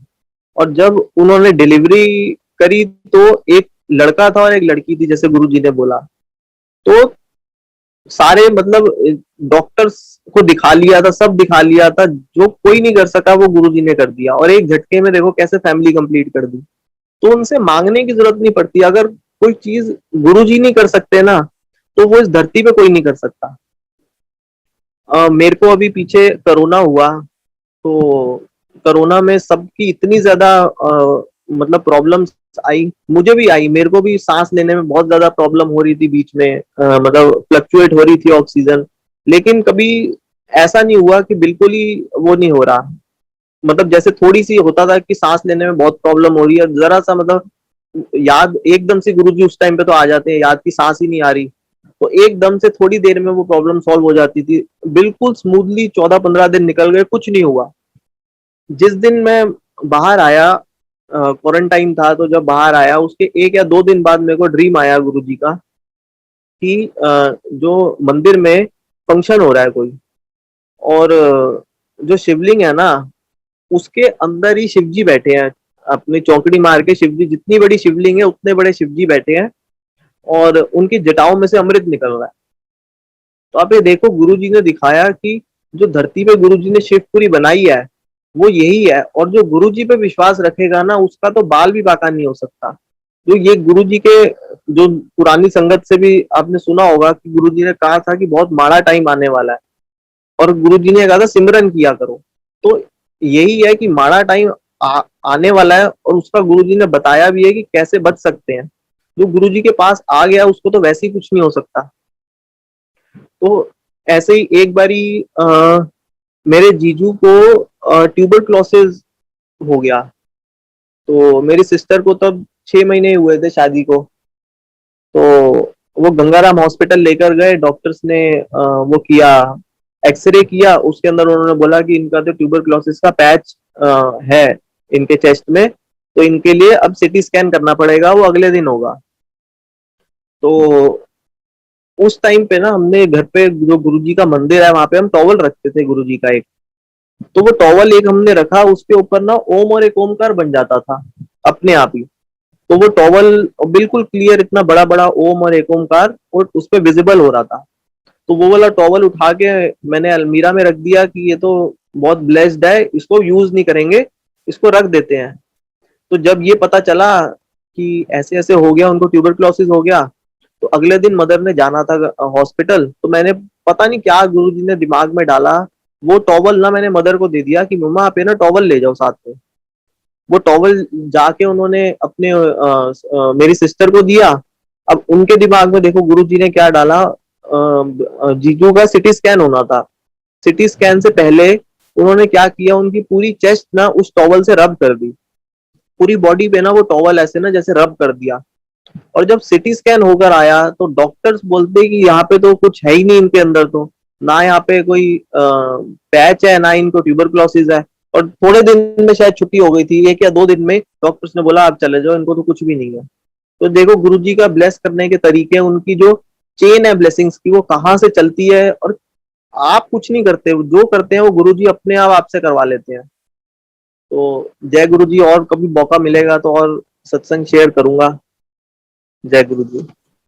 और जब उन्होंने डिलीवरी करी तो एक लड़का था और एक लड़की थी, जैसे गुरुजी ने बोला। तो सारे मतलब डॉक्टर्स को दिखा लिया था, सब दिखा लिया था, जो कोई नहीं कर सका वो गुरुजी ने कर दिया। और एक झटके में देखो कैसे फैमिली कंप्लीट कर दी। तो उनसे मांगने की जरूरत नहीं पड़ती। अगर कोई चीज गुरुजी नहीं कर सकते ना, तो वो इस धरती पे कोई नहीं कर सकता। मेरे को अभी पीछे कोरोना हुआ, तो कोरोना में सबकी इतनी ज्यादा मतलब प्रॉब्लम्स आई, मुझे भी आई। मेरे को भी सांस लेने में बहुत ज्यादा प्रॉब्लम हो रही थी बीच में, मतलब फ्लक्चुएट हो रही थी ऑक्सीजन। लेकिन कभी ऐसा नहीं हुआ कि बिल्कुल ही वो नहीं हो रहा। मतलब जैसे थोड़ी सी होता था कि सांस लेने में बहुत प्रॉब्लम हो रही है, जरा सा मतलब याद एकदम से गुरुजी उस टाइम पे तो आ जाते हैं, याद की सांस ही नहीं आ रही, तो एकदम से थोड़ी देर में वो प्रॉब्लम सॉल्व हो जाती थी। बिल्कुल स्मूथली 14-15 दिन निकल गए, कुछ नहीं हुआ। जिस दिन मैं बाहर आया, क्वारंटाइन था, तो जब बाहर आया उसके 1 या 2 दिन बाद मेरे को ड्रीम आया गुरुजी का कि जो मंदिर में फंक्शन हो रहा है कोई, और जो शिवलिंग है ना उसके अंदर ही शिव जी बैठे हैं, अपनी चौकड़ी मार के शिव जी, जितनी बड़ी शिवलिंग है उतने बड़े शिव जी बैठे हैं और उनकी जटाओं में से अमृत निकल रहा है। तो आप ये देखो, गुरु जी ने दिखाया कि जो धरती पे गुरु जी ने शिवपुरी बनाई है वो यही है, और जो गुरु जी पे विश्वास रखेगा ना उसका तो बाल भी बाका नहीं हो सकता। तो ये गुरु जी के, जो पुरानी संगत से भी आपने सुना होगा कि गुरु जी ने कहा था कि बहुत माड़ा टाइम आने वाला है, और गुरु जी ने कहा था सिमरन किया करो। तो यही है कि माड़ा टाइम आने वाला है, और उसका गुरु जी ने बताया भी है कि कैसे बच सकते हैं। जो गुरु जी के पास आ गया उसको तो वैसे ही कुछ नहीं हो सकता। तो ऐसे ही एक बारी मेरे जीजू को ट्यूबरक्लोसिस हो गया। तो मेरी सिस्टर को तब 6 महीने हुए थे शादी को। तो वो गंगाराम हॉस्पिटल लेकर गए, डॉक्टर्स ने वो किया, एक्सरे किया, उसके अंदर उन्होंने बोला कि इनका तो ट्यूबरक्लोसिस का पैच है इनके चेस्ट में, तो इनके लिए अब सिटी स्कैन करना पड़ेगा, वो अगले दिन होगा। तो उस टाइम पे ना हमने घर पे जो गुरुजी का मंदिर है वहां पे हम टॉवल रखते थे गुरुजी का एक। तो वो टॉवल एक हमने रखा, उसके ऊपर ना ओम और एक ओमकार बन जाता था अपने आप ही। तो वो टॉवल बिल्कुल क्लियर, इतना बड़ा बड़ा ओम और एक ओमकार और उस पे विजिबल हो रहा था। तो वो वाला टॉवल उठा के मैंने अलमीरा में रख दिया कि ये तो बहुत ब्लेस्ड है, इसको यूज नहीं करेंगे, इसको रख देते हैं। तो जब ये पता चला कि ऐसे ऐसे हो गया, उनको ट्यूबरक्लोसिस हो गया, तो अगले दिन मदर ने जाना था हॉस्पिटल। तो मैंने पता नहीं क्या गुरुजी ने दिमाग में डाला, वो टॉवल ना मैंने मदर को दे दिया कि मम्मा आप ना टॉवल ले जाओ साथ में। वो टॉवल जाके उन्होंने अपने मेरी सिस्टर को दिया। अब उनके दिमाग में देखो गुरुजी ने क्या डाला, जीजू का सिटी स्कैन होना था। सिटी स्कैन से पहले उन्होंने क्या किया, उनकी पूरी चेस्ट ना उस टॉवल से रब कर दी, पूरी बॉडी पे ना वो टॉवल ऐसे ना जैसे रब कर दिया। और जब सिटी स्कैन होकर आया तो डॉक्टर्स बोलते कि यहाँ पे तो कुछ है ही नहीं इनके अंदर, तो ना यहाँ पे कोई पैच है, ना इनको ट्यूबरक्लोसिस है। और थोड़े दिन में शायद छुट्टी हो गई थी, 1 या 2 दिन में डॉक्टर्स ने बोला आप चले जाओ, इनको तो कुछ भी नहीं है। तो देखो गुरुजी का ब्लेस करने के तरीके, उनकी जो चेन है ब्लेसिंग्स की वो कहाँ से चलती है, और आप कुछ नहीं करते, जो करते हैं वो गुरुजी अपने आप आपसे करवा लेते हैं। तो जय गुरुजी, और कभी मौका मिलेगा तो और सत्संग शेयर करूंगा। जय गुरुजी।